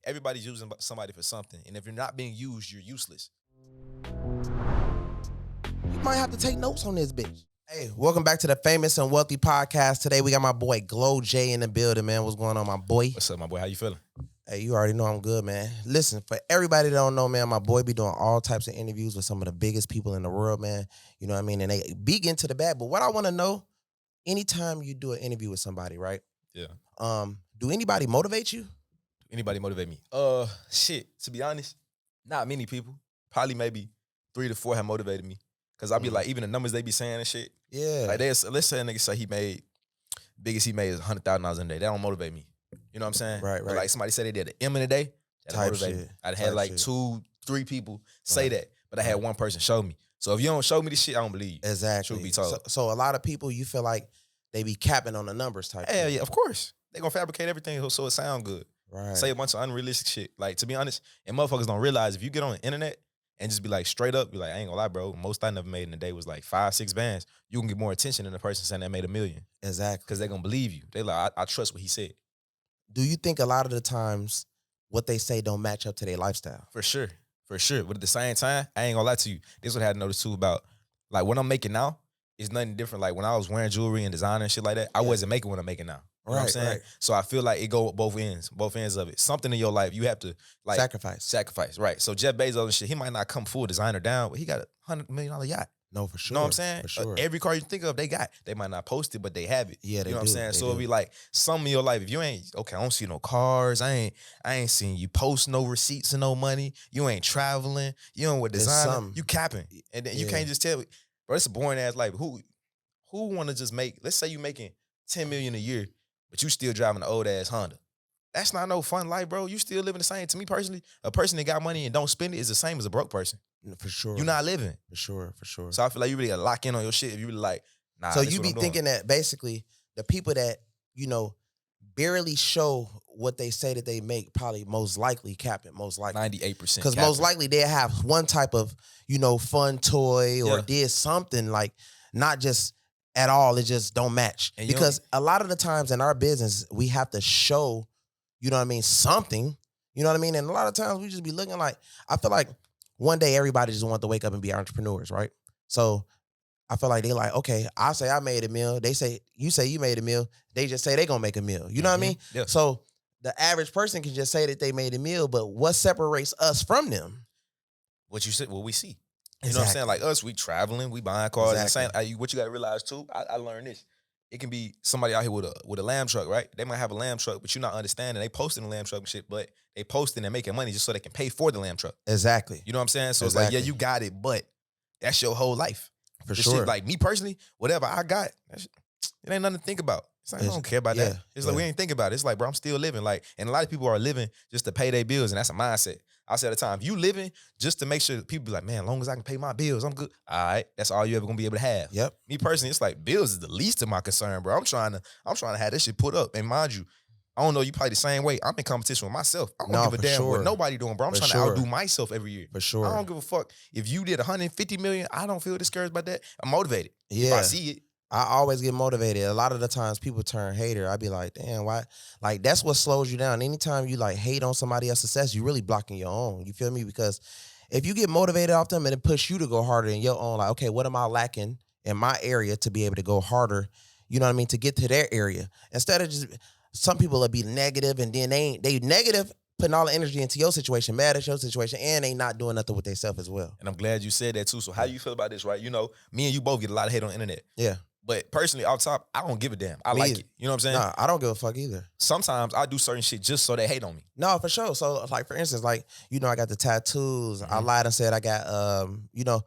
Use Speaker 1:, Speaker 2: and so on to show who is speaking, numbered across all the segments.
Speaker 1: everybody's using somebody for something. And if you're not being used, you're useless.
Speaker 2: You might have to take notes on this bitch. Hey, welcome back to the Famous and Wealthy Podcast. Today we got my boy GLO J in the building, man. What's going on, my boy?
Speaker 1: What's up, my boy? How you feeling?
Speaker 2: Hey, you already know I'm good, man. Listen, for everybody that don't know, man, my boy be doing all types of interviews with some of the biggest people in the world, man. You know what I mean? And they be getting to the bad. But what I want to know, anytime you do an interview with somebody, right?
Speaker 1: Yeah.
Speaker 2: Do anybody motivate you?
Speaker 1: Anybody motivate me? Shit. To be honest, not many people. Probably maybe 3 to 4 have motivated me. Cause I be like, even the numbers they be saying and shit.
Speaker 2: Yeah.
Speaker 1: Like let's say a nigga say biggest he made is $100,000 in a day. That don't motivate me. You know what I'm saying?
Speaker 2: Right.
Speaker 1: But like somebody said they did an M in a day. That motivate me. I had like 2, 3 people say that, but I had one person show me. So if you don't show me this shit, I don't believe you.
Speaker 2: Exactly.
Speaker 1: Truth be told.
Speaker 2: So a lot of people, you feel like they be capping on the numbers type.
Speaker 1: Yeah, yeah, of course. They gonna fabricate everything so it sound good.
Speaker 2: Right.
Speaker 1: Say a bunch of unrealistic shit. Like, to be honest, and motherfuckers don't realize if you get on the internet and just be like straight up, be like, I ain't gonna lie, bro. Most I never made in a day was like 5, 6 bands. You can get more attention than the person saying that made $1 million.
Speaker 2: Exactly.
Speaker 1: Because they gonna believe you. They like, I trust what he said.
Speaker 2: Do you think a lot of the times what they say don't match up to their lifestyle?
Speaker 1: For sure. For sure. But at the same time, I ain't gonna lie to you. This is what I had to notice too about, like, what I'm making now is nothing different. Like, when I was wearing jewelry and designer and shit like that, I wasn't making what I'm making now. You know what I'm saying? Right. So I feel like it go both ends of it. Something in your life, you have to like sacrifice, right? So Jeff Bezos and shit, he might not come full designer down, but he got a $100 million yacht.
Speaker 2: No, for sure.
Speaker 1: You know what I'm saying?
Speaker 2: For sure.
Speaker 1: Every car you think of, they got. They might not post it, but they have it.
Speaker 2: Yeah, they do.
Speaker 1: You know what I'm saying?
Speaker 2: They
Speaker 1: so it'll be like, some of your life, if you ain't, okay, I don't see no cars, I ain't seen you post no receipts and no money, you ain't traveling, you ain't with designer, you capping. And then you can't just tell me, bro, it's a boring ass life. Who wanna just make, let's say you making $10 million a year, but you still driving an old ass Honda. That's not no fun life, bro. You still living the same. To me personally, a person that got money and don't spend it is the same as a broke person.
Speaker 2: For sure.
Speaker 1: You're not living.
Speaker 2: For sure.
Speaker 1: So I feel like you really gotta lock in on your shit if you really like, nah.
Speaker 2: So you be thinking that basically the people that, you know, barely show what they say that they make probably most likely capping, most likely.
Speaker 1: 98%.
Speaker 2: Because most likely they have one type of, you know, fun toy or did something like not just at all, it just don't match. And because a lot of the times in our business, we have to show, you know what I mean, something, you know what I mean? And a lot of times we just be looking like, I feel like one day everybody just want to wake up and be entrepreneurs, right? So I feel like they like, okay, I say I made $1 million. They say you made $1 million. They just say they gonna make $1 million. You know what I mean?
Speaker 1: Yeah.
Speaker 2: So the average person can just say that they made $1 million, but what separates us from them?
Speaker 1: What you said, what we see. You know what I'm saying? Like us, we traveling, we buying cars. Exactly. What you got to realize too, I learned this. It can be somebody out here with a lamb truck, right? They might have a lamb truck, but you're not understanding. They posting the lamb truck and shit, but they posting and making money just so they can pay for the lamb truck.
Speaker 2: Exactly.
Speaker 1: You know what I'm saying? So it's like, yeah, you got it, but that's your whole life.
Speaker 2: For sure.
Speaker 1: Shit, like me personally, whatever I got, it ain't nothing to think about. It's like, I don't care about that. It's like, we ain't think about it. It's like, bro, I'm still living. Like, and a lot of people are living just to pay their bills, and that's a mindset. I say at the time, if you living just to make sure people be like, man, as long as I can pay my bills, I'm good. All right, that's all you ever gonna be able to have.
Speaker 2: Yep.
Speaker 1: Me personally, it's like bills is the least of my concern, bro. I'm trying to have this shit put up. And mind you, I don't know, you probably the same way. I'm in competition with myself. I don't give a damn what nobody doing, bro. I'm trying to outdo myself every year.
Speaker 2: For sure.
Speaker 1: I don't give a fuck. If you did 150 million, I don't feel discouraged by that. I'm motivated.
Speaker 2: Yeah.
Speaker 1: If I see it.
Speaker 2: I always get motivated. A lot of the times people turn hater. I be like, damn, why? Like, that's what slows you down. Anytime you like hate on somebody else's success, you really blocking your own. You feel me? Because if you get motivated off them and it push you to go harder in your own, like, okay, what am I lacking in my area to be able to go harder? You know what I mean? To get to their area. Instead of just, some people will be negative and then they negative, putting all the energy into your situation, mad at your situation, and they not doing nothing with themselves as well.
Speaker 1: And I'm glad you said that too. So how you feel about this, right? You know, me and you both get a lot of hate on the internet.
Speaker 2: Yeah.
Speaker 1: But personally, off top, I don't give a damn. I like it. You know what I'm saying?
Speaker 2: Nah, I don't give a fuck either.
Speaker 1: Sometimes I do certain shit just so they hate on me.
Speaker 2: No, for sure. So, like, for instance, like, you know, I got the tattoos. I lied and said I got, you know,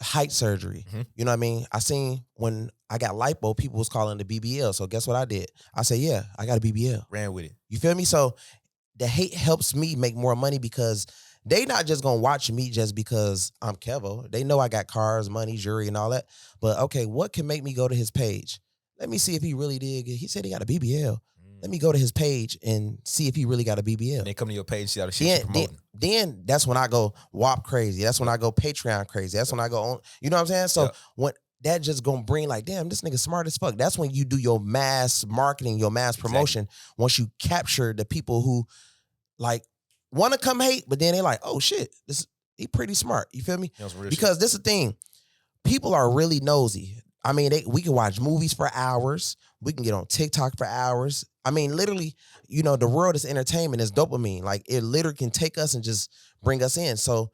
Speaker 2: height surgery. You know what I mean? I seen when I got lipo, people was calling the BBL. So guess what I did? I said, yeah, I got a BBL.
Speaker 1: Ran with it.
Speaker 2: You feel me? So the hate helps me make more money because they not just gonna watch me just because I'm KEVO. They know I got cars, money, jewelry, and all that. But okay, what can make me go to his page? Let me see if he really did. He said he got a BBL. Let me go to his page and see if he really got a BBL.
Speaker 1: And they come to your page and see how the shit you're promoting.
Speaker 2: Then that's when I go WAP crazy. That's when I go Patreon crazy. That's when I go on. You know what I'm saying? So when that just gonna bring like, damn, this nigga smart as fuck. That's when you do your mass marketing, your mass promotion. Once you capture the people who like want to come hate, but then they like, oh shit, he pretty smart. You feel me? Because this is the thing. People are really nosy. I mean, we can watch movies for hours. We can get on TikTok for hours. I mean, literally, you know, the world is entertainment. It's dopamine. Like, it literally can take us and just bring us in. So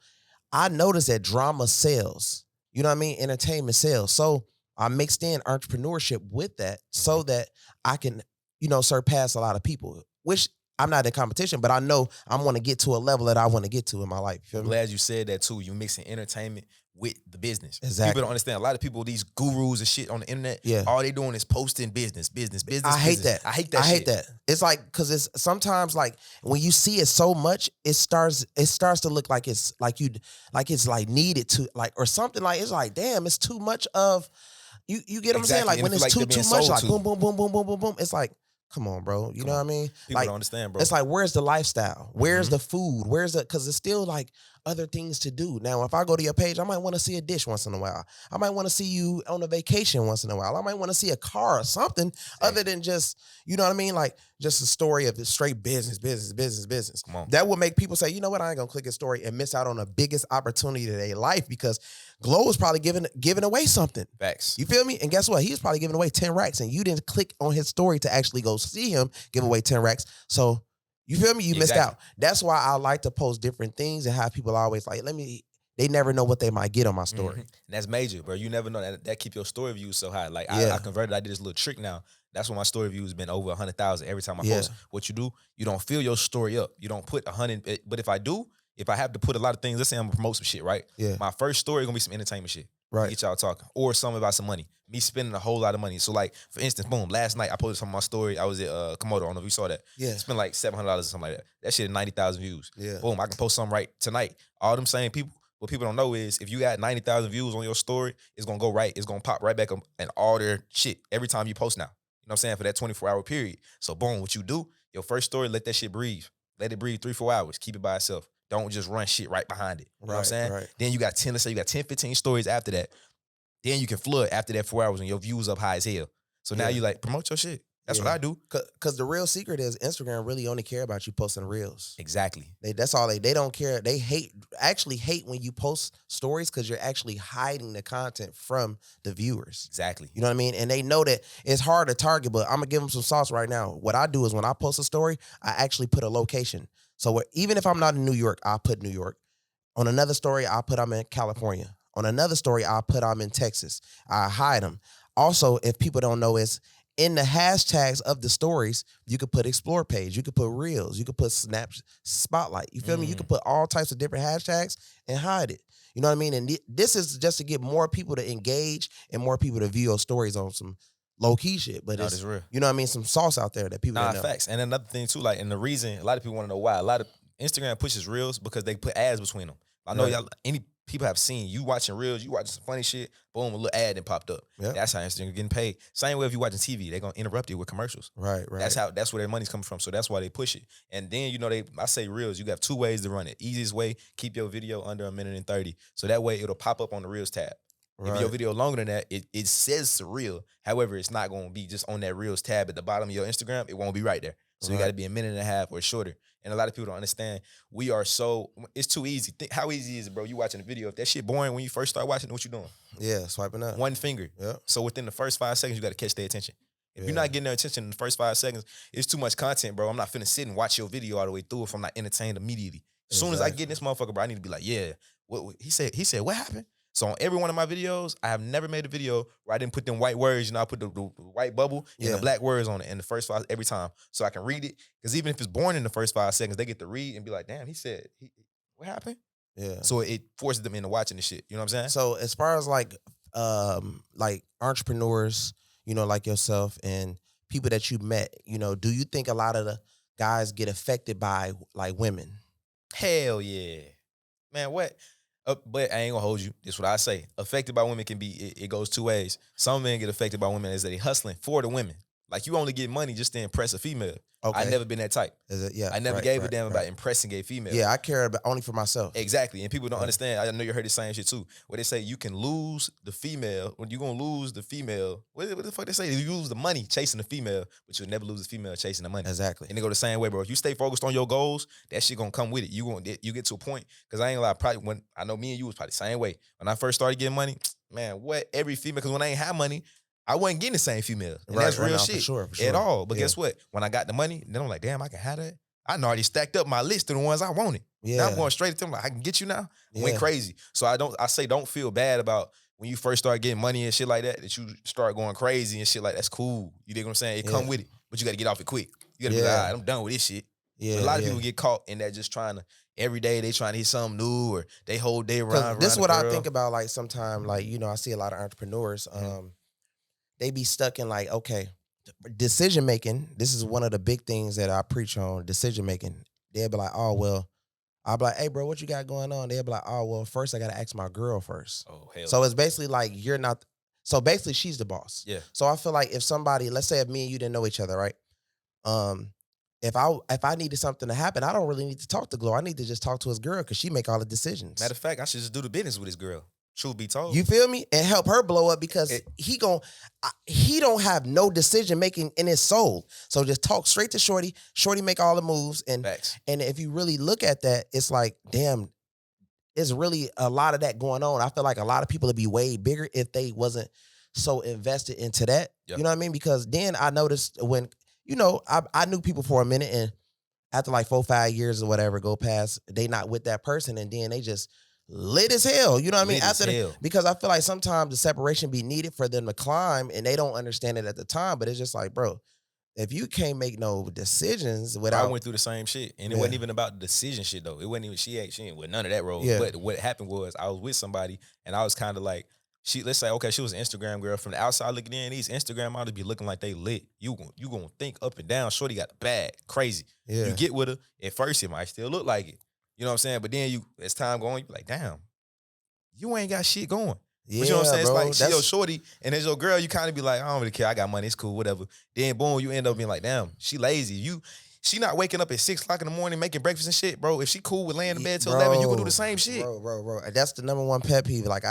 Speaker 2: I noticed that drama sells. You know what I mean? Entertainment sells. So I mixed in entrepreneurship with that so that I can, you know, surpass a lot of people, which I'm not in competition, but I know I want to get to a level that I want to get to in my life.
Speaker 1: I'm glad you said that too. You mixing entertainment with the business.
Speaker 2: Exactly.
Speaker 1: People don't understand. A lot of people, these gurus and shit on the internet, all they doing is posting business.
Speaker 2: I hate that.
Speaker 1: I hate that.
Speaker 2: It's like, because it's sometimes like when you see it so much, it starts to look like it's like needed to, like, or something, like it's like, damn, it's too much of you get what I'm saying? Like, when it's too much, like boom, boom, boom, boom, boom, boom, boom. It's like, come on, bro. You know what I mean?
Speaker 1: People don't understand, bro.
Speaker 2: It's like, where's the lifestyle? Where's the food? Because it's still like other things to do. Now, if I go to your page, I might want to see a dish once in a while. I might want to see you on a vacation once in a while. I might want to see a car or something other than just, you know what I mean? Like, just a story of the straight business.
Speaker 1: Come on.
Speaker 2: That will make people say, you know what? I ain't going to click a story and miss out on the biggest opportunity of their life, because GLO is probably giving away something.
Speaker 1: Facts.
Speaker 2: You feel me? And guess what? He's probably giving away 10 racks, and you didn't click on his story to actually go see him give away 10 racks. So, you feel me? You missed out. That's why I like to post different things and have people always like, they never know what they might get on my story.
Speaker 1: And that's major, bro. You never know. That keep your story views so high. Like, I converted. I did this little trick now. That's when my story views been over 100,000 every time I post. What you do, you don't fill your story up. You don't put 100. But if I have to put a lot of things, let's say I'm gonna promote some shit, right?
Speaker 2: Yeah.
Speaker 1: My first story is gonna be some entertainment shit.
Speaker 2: Right.
Speaker 1: Get y'all talking. Or something about some money. Me spending a whole lot of money. So, like, for instance, boom, last night I posted some of my story. I was at Komodo. I don't know if you saw that.
Speaker 2: Yeah.
Speaker 1: Spent like $700 or something like that. That shit had 90,000 views.
Speaker 2: Yeah.
Speaker 1: Boom, I can post something right tonight. All them same people, what people don't know is if you got 90,000 views on your story, it's gonna go right. It's gonna pop right back up and all their shit every time you post now. You know what I'm saying? For that 24-hour period. So, boom, what you do, your first story, let that shit breathe. Let it breathe 3-4 hours. Keep it by itself. Don't just run shit right behind it. You know what I'm saying?
Speaker 2: Right.
Speaker 1: Then you got 10, let's say you got 10, 15 stories after that. Then you can flood after that 4 hours when your views up high as hell. So now you like, promote your shit. That's what I do.
Speaker 2: Because the real secret is Instagram really only care about you posting reels.
Speaker 1: Exactly.
Speaker 2: That's all they don't care. They actually hate when you post stories, because you're actually hiding the content from the viewers.
Speaker 1: Exactly.
Speaker 2: You know what I mean? And they know that it's hard to target, but I'm going to give them some sauce right now. What I do is when I post a story, I actually put a location. So even if I'm not in New York, I'll put New York. On another story, I'll put I'm in California. On another story, I'll put I'm in Texas. I hide them. Also, if people don't know, is in the hashtags of the stories, you could put explore page, you could put reels, you could put snap spotlight. You feel me? You could put all types of different hashtags and hide it. You know what I mean? And this is just to get more people to engage and more people to view your stories on some low-key shit. But it's real. You know what I mean? Some sauce out there that people don't know.
Speaker 1: Facts. And another thing too, like, and the reason a lot of people want to know why, a lot of Instagram pushes reels because they put ads between them. I know y'all, people have seen you watching reels, you watching some funny shit, boom, a little ad and popped up. Yep. That's how Instagram getting paid. Same way if you watching TV, they're gonna interrupt you with commercials.
Speaker 2: Right.
Speaker 1: That's where their money's coming from. So that's why they push it. And then, you know, I say reels, you got 2 ways to run it. Easiest way, keep your video under 1:30. So that way it'll pop up on the reels tab. Right. If your video longer than that, it says it's a reel. However, it's not gonna be just on that reels tab at the bottom of your Instagram. It won't be right there. So you gotta be 1.5 minutes or shorter. And a lot of people don't understand. It's too easy. How easy is it, bro? You watching a video. If that shit boring when you first start watching it, what you doing?
Speaker 2: Yeah, swiping up.
Speaker 1: One finger.
Speaker 2: Yep.
Speaker 1: So within the first 5 seconds, you got to catch their attention. If you're not getting their attention in the first 5 seconds, it's too much content, bro. I'm not finna sit and watch your video all the way through if I'm not entertained immediately. As soon as I get in this motherfucker, bro, I need to be like, yeah. What he said, what happened? So on every one of my videos, I have never made a video where I didn't put them white words. You know, I put the white bubble and the black words on it in the first 5 every time, so I can read it. Because even if it's boring in the first 5 seconds, they get to read and be like, damn, he said, what happened?
Speaker 2: Yeah.
Speaker 1: So it forces them into watching the shit. You know what I'm saying?
Speaker 2: So as far as like entrepreneurs, you know, like yourself and people that you met, you know, do you think a lot of the guys get affected by like women?
Speaker 1: Hell yeah, man. What? But I ain't gonna hold you. This is what I say. Affected by women can be, it goes 2 ways. Some men get affected by women as they hustling for the women. Like you only get money just to impress a female.
Speaker 2: Okay.
Speaker 1: I never been that type.
Speaker 2: Is it? Yeah.
Speaker 1: I never gave a damn about impressing a female.
Speaker 2: Yeah, I care about only for myself.
Speaker 1: Exactly. And people don't understand. I know you heard the same shit too. Where they say you can lose the female, when you're gonna lose the female. What the fuck they say? You lose the money chasing the female, but you'll never lose the female chasing the money.
Speaker 2: Exactly.
Speaker 1: And they go the same way, bro. If you stay focused on your goals, that shit gonna come with it. You get to a point, because I ain't gonna lie, probably when I know me and you was probably the same way. When I first started getting money, man, what every female, because when I ain't have money, I wasn't getting the same female. And that's real shit.
Speaker 2: For sure.
Speaker 1: At all. But guess what? When I got the money, then I'm like, damn, I can have that. I already stacked up my list of the ones I wanted.
Speaker 2: Yeah.
Speaker 1: Now I'm going straight to them like, I can get you now. Went crazy. So I say don't feel bad about when you first start getting money and shit like that you start going crazy and shit like that's cool. You dig what I'm saying? It come with it. But you gotta get off it quick. You gotta be like, all right, I'm done with this shit. Yeah. But a lot of people get caught in that, just trying to, every day they trying to hit something new, or they whole day around.
Speaker 2: This is what I think about, like, sometimes, like, you know, I see a lot of entrepreneurs, they be stuck in like, okay, decision making. This is one of the big things that I preach on, decision making. They'll be like, oh, well, I'll be like, hey, bro, what you got going on? They'll be like, oh, well, first I got to ask my girl first.
Speaker 1: Oh, hell.
Speaker 2: So it's basically like you're not, so basically she's the boss.
Speaker 1: Yeah.
Speaker 2: So I feel like if somebody, let's say if me and you didn't know each other, right? If I needed something to happen, I don't really need to talk to GLO. I need to just talk to his girl because she make all the decisions.
Speaker 1: Matter of fact, I should just do the business with his girl. Truth be told.
Speaker 2: You feel me? And help her blow up, because he don't have no decision making in his soul. So just talk straight to Shorty. Shorty make all the moves. And
Speaker 1: Facts.
Speaker 2: And if you really look at that, it's like, damn, it's really a lot of that going on. I feel like a lot of people would be way bigger if they wasn't so invested into that. Yep. You know what I mean? Because then I noticed when, you know, I knew people for a minute, and after like 4-5 years or whatever go past, they not with that person, and then they just lit as hell. You know what I mean? Because I feel like sometimes the separation be needed for them to climb, and they don't understand it at the time. But it's just like, bro, if you can't make no decisions without,
Speaker 1: I went through the same shit, and it wasn't even about the decision shit though. It wasn't even she ain't with none of that role.
Speaker 2: Yeah.
Speaker 1: But what happened was I was with somebody, and I was kind of like, let's say, okay, she was an Instagram girl. From the outside looking in, these Instagram models be looking like they lit. You gonna think up and down. Shorty got the bag, crazy.
Speaker 2: Yeah.
Speaker 1: You get with her, at first it might still look like it. You know what I'm saying? But then as time going, you be like, damn, you ain't got shit going.
Speaker 2: Yeah,
Speaker 1: but you know what I'm saying?
Speaker 2: bro,
Speaker 1: it's like she your shorty, and as your girl, you kind of be like, I don't really care. I got money. It's cool, whatever. Then boom, you end up being like, damn, she lazy. She not waking up at 6 o'clock in the morning making breakfast and shit, bro. If she cool with laying in bed till 11, you can do the same shit.
Speaker 2: Bro. That's the number one pet peeve. Like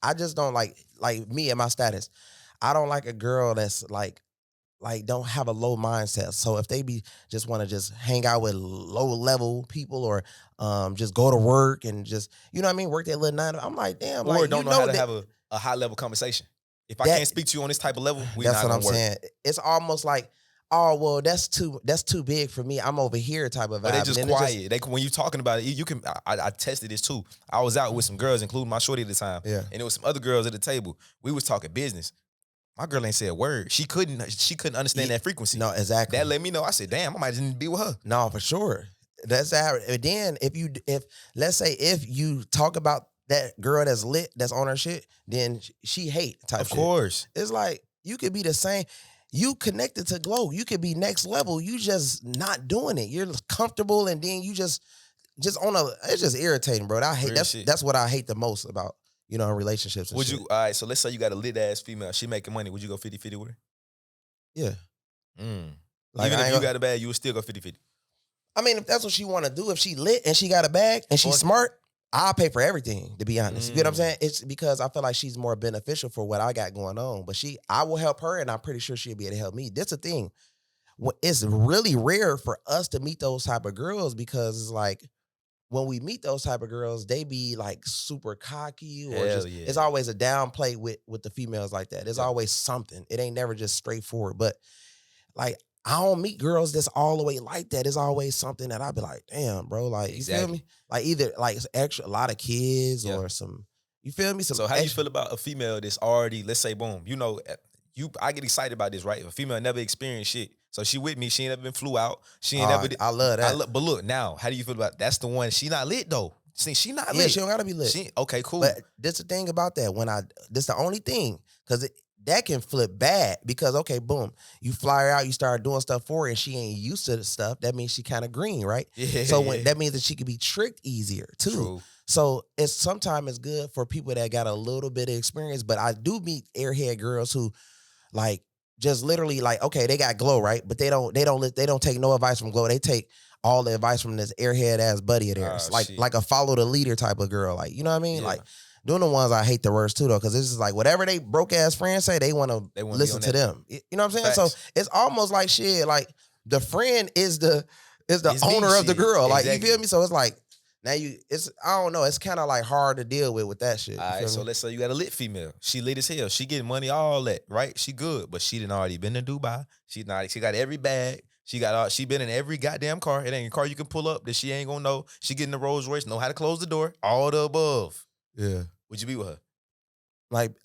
Speaker 2: I just don't like me and my status. I don't like a girl that's like don't have a low mindset. So if they just want to just hang out with low level people, or just go to work and just, you know what I mean, work that little 9, I'm like, damn.
Speaker 1: Or
Speaker 2: like,
Speaker 1: don't know how to have a high level conversation. If I can't speak to you on this type of level, we're not gonna work. That's what I'm saying.
Speaker 2: It's almost like, oh, well, that's too big for me. I'm over here type of vibe.
Speaker 1: But they just quiet. When you talking about it, you can. I tested this too. I was out with some girls, including my shorty at the time.
Speaker 2: Yeah.
Speaker 1: And there was some other girls at the table. We was talking business. My girl ain't said a word. She couldn't understand that frequency.
Speaker 2: No, exactly.
Speaker 1: That let me know. I said, damn, I might just need to be with her.
Speaker 2: No, for sure. That's how. Then if let's say if you talk about that girl that's lit, that's on her shit, then she hate type. Of
Speaker 1: course.
Speaker 2: It's like you could be the same. You connected to GLO. You could be next level. You just not doing it. You're comfortable, and then you just on a. It's just irritating, bro. I hate that's what I hate the most about, you know, relationships.
Speaker 1: Would you? All right. So let's say you got a lit ass female. She making money. Would you go 50-50 with her?
Speaker 2: Yeah.
Speaker 1: Like, even if you got a bag, you would still go 50-50.
Speaker 2: I mean, if that's what she want to do, if she lit and she got a bag and she's smart, I'll pay for everything, to be honest. You get what I'm saying? It's because I feel like she's more beneficial for what I got going on. But I will help her, and I'm pretty sure she'll be able to help me. That's the thing. It's really rare for us to meet those type of girls, because it's like, when we meet those type of girls, they be like super cocky, or it's always a downplay with the females like that. There's always something. It ain't never just straightforward. But like, I don't meet girls that's all the way like that. It's always something that I be like, damn, bro. Like, you feel me? Like, either like a lot of kids or some, you feel me?
Speaker 1: So how do you feel about a female that's already, let's say, boom, you know, I get excited about this, right? If a female never experienced shit, so she with me, she ain't never been flew out. She ain't never.
Speaker 2: I love that.
Speaker 1: But look, now, how do you feel about that's the one? She not lit though. See, she not lit.
Speaker 2: Yeah, she don't gotta be lit.
Speaker 1: Okay, cool.
Speaker 2: But that's the thing about that. This the only thing, because that can flip bad, because okay, boom, you fly her out, you start doing stuff for her, and she ain't used to the stuff. That means she kind of green, right?
Speaker 1: Yeah.
Speaker 2: So that means that she could be tricked easier too.
Speaker 1: True.
Speaker 2: So sometimes it's good for people that got a little bit of experience. But I do meet airhead girls who, like, just literally like, okay, they got GLO, right? But they don't take no advice from GLO. They take all the advice from this airhead ass buddy of theirs, like a follow the leader type of girl, like, you know what I mean? Yeah. Like, doing the ones I hate the worst too though, because it's just like whatever they broke ass friends say, they want to listen to them. You know what I'm saying? Facts. So it's almost like shit. Like the friend is the owner of the girl. Like you feel me? So it's like now I don't know. It's kind of like hard to deal with that shit.
Speaker 1: All right, so let's say you got a lit female. She lit as hell. She getting money, all that, right? She good, but she done already been to Dubai. She got every bag. She been in every goddamn car. It ain't a car you can pull up that she ain't gonna know. She getting the Rolls Royce, know how to close the door, all the above.
Speaker 2: Yeah.
Speaker 1: Would you be with her?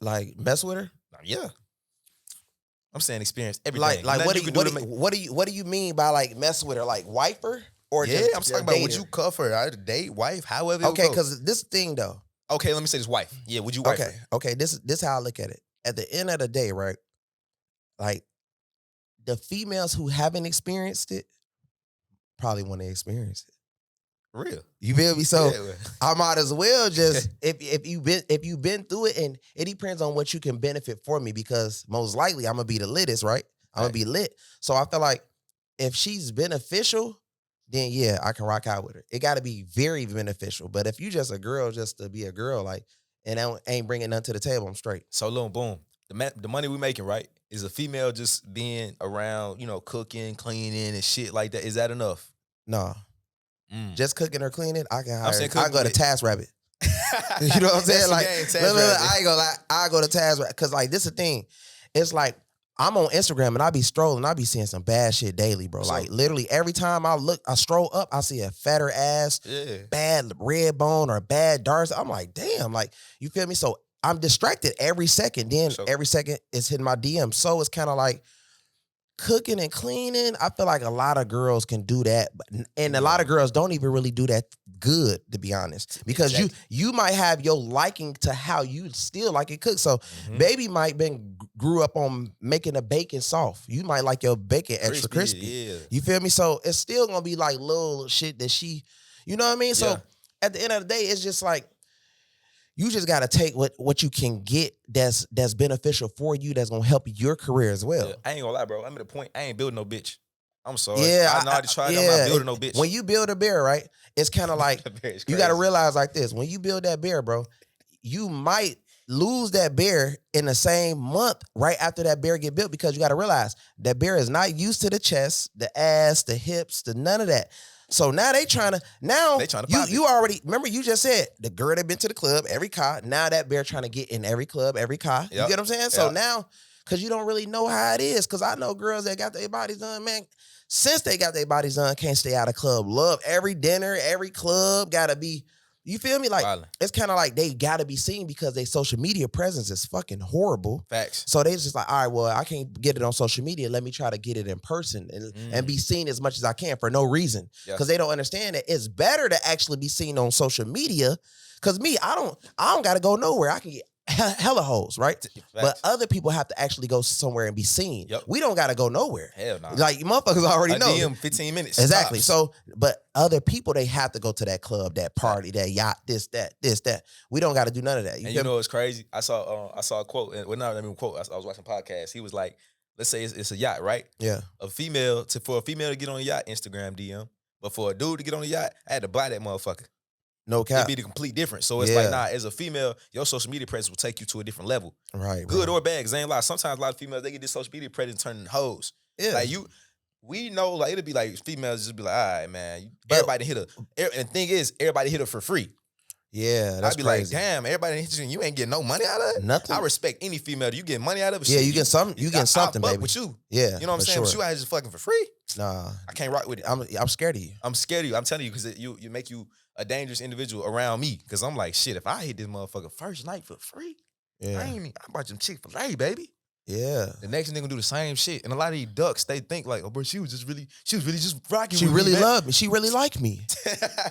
Speaker 2: Like mess with her?
Speaker 1: Yeah. I'm saying experience everything.
Speaker 2: Like what do you mean by like mess with her? Like wife her? Or
Speaker 1: yeah, I'm talking about would you cuff her? Either date, wife, however.
Speaker 2: Okay, because this thing though.
Speaker 1: Okay, let me say this wife. Yeah, would you wife her?
Speaker 2: Okay, this how I look at it. At the end of the day, right? Like the females who haven't experienced it probably want to experience it.
Speaker 1: Real.
Speaker 2: You feel me? So yeah, I might as well just if you've been through it, and it depends on what you can benefit for me, because most likely I'm gonna be the littest, right? I'm gonna be lit. So I feel like if she's beneficial, then yeah, I can rock out with her. It gotta be very beneficial. But if you just a girl just to be a girl, like, and ain't bringing nothing to the table, I'm straight.
Speaker 1: So boom. The money we making, right, is a female just being around, cooking, cleaning, and shit like that. Is that enough?
Speaker 2: No. Just cooking or cleaning, I can hire. I go to TaskRabbit. You know what I'm saying? Like, I ain't gonna lie. I go to TaskRabbit because like this is the thing. It's like I'm on Instagram and I be strolling. I be seeing some bad shit daily, bro. Like literally every time I scroll up, I see a fatter ass, bad red bone or bad darts. I'm like, damn, like you feel me? So I'm distracted every second. Then every second it's hitting my DM. So it's kind of like cooking and cleaning. I feel like a lot of girls can do that, and a lot of girls don't even really do that good, to be honest. Because you might have your liking to how you still like it cooked. So baby might grew up on making a bacon soft. You might like your bacon extra crispy. Yeah. You feel me? So it's still gonna be like little shit that she, you know what I mean? So at the end of the day, it's just like you just gotta take what you can get that's beneficial for you, that's gonna help your career as well.
Speaker 1: Yeah, I ain't gonna lie, bro. I'm at a point, I ain't building no bitch. I'm sorry. Yeah, I already tried. I'm not building no bitch.
Speaker 2: When you build a bear, right, it's kind of like you gotta realize like this. When you build that bear, bro, you might lose that bear in the same month right after that bear get built, because you gotta realize that bear is not used to the chest, the ass, the hips, none of that. So now they trying to you already remember you just said the girl that been to the club, every car. Now that bear trying to get in every club, every car. Yep. You get what I'm saying? So now, because you don't really know how it is, because I know girls that got their bodies done, man, since they got their bodies done, can't stay out of club. Love every dinner, every club, gotta be, you feel me? Like, it's kind of like they gotta be seen because their social media presence is fucking horrible.
Speaker 1: Facts.
Speaker 2: So they just like, all right, well, I can't get it on social media. Let me try to get it in person and be seen as much as I can for no reason. Because they don't understand that it's better to actually be seen on social media. Because me, I don't gotta go nowhere. I can get hella hoes, right? Facts. But other people have to actually go somewhere and be seen. Yep. We don't gotta go nowhere.
Speaker 1: Hell no.
Speaker 2: Like motherfuckers already know.
Speaker 1: DM 15 minutes.
Speaker 2: Exactly. Tops. So, but other people, they have to go to that club, that party, that yacht, this, that. We don't gotta do none of that.
Speaker 1: You know what's crazy? I saw a quote, well, not even a quote. I was watching a podcast. He was like, let's say it's a yacht, right?
Speaker 2: Yeah.
Speaker 1: For a female to get on a yacht, Instagram DM. But for a dude to get on a yacht, I had to buy that motherfucker.
Speaker 2: No cap.
Speaker 1: It'd be the complete difference. So it's like, nah, as a female, your social media presence will take you to a different level.
Speaker 2: Right.
Speaker 1: Good or bad, because ain't lie. Sometimes a lot of females, they get this social media presence turning hoes. Yeah. Like we know, like, it'll be like females just be like, all right, man, everybody hit her. And the thing is, everybody hit her for free.
Speaker 2: Yeah, that's
Speaker 1: I'd be
Speaker 2: crazy.
Speaker 1: Like, damn, everybody hit you ain't getting no money out of it?
Speaker 2: Nothing.
Speaker 1: I respect any female. You get money out of it.
Speaker 2: Yeah, you get something. You get something, baby.
Speaker 1: With you.
Speaker 2: Yeah.
Speaker 1: You know what I'm saying? But you out here just fucking for free.
Speaker 2: Nah.
Speaker 1: I can't rock with it.
Speaker 2: I'm scared of you.
Speaker 1: I'm scared of you. I'm telling you, because you make you a dangerous individual around me. Because I'm like, shit, if I hit this motherfucker first night for free, I bought some Chick-fil-A, baby.
Speaker 2: Yeah.
Speaker 1: The next nigga do the same shit. And a lot of these ducks, they think like, oh, bro, she was really just rocking with me.
Speaker 2: She really loved me. She really liked me.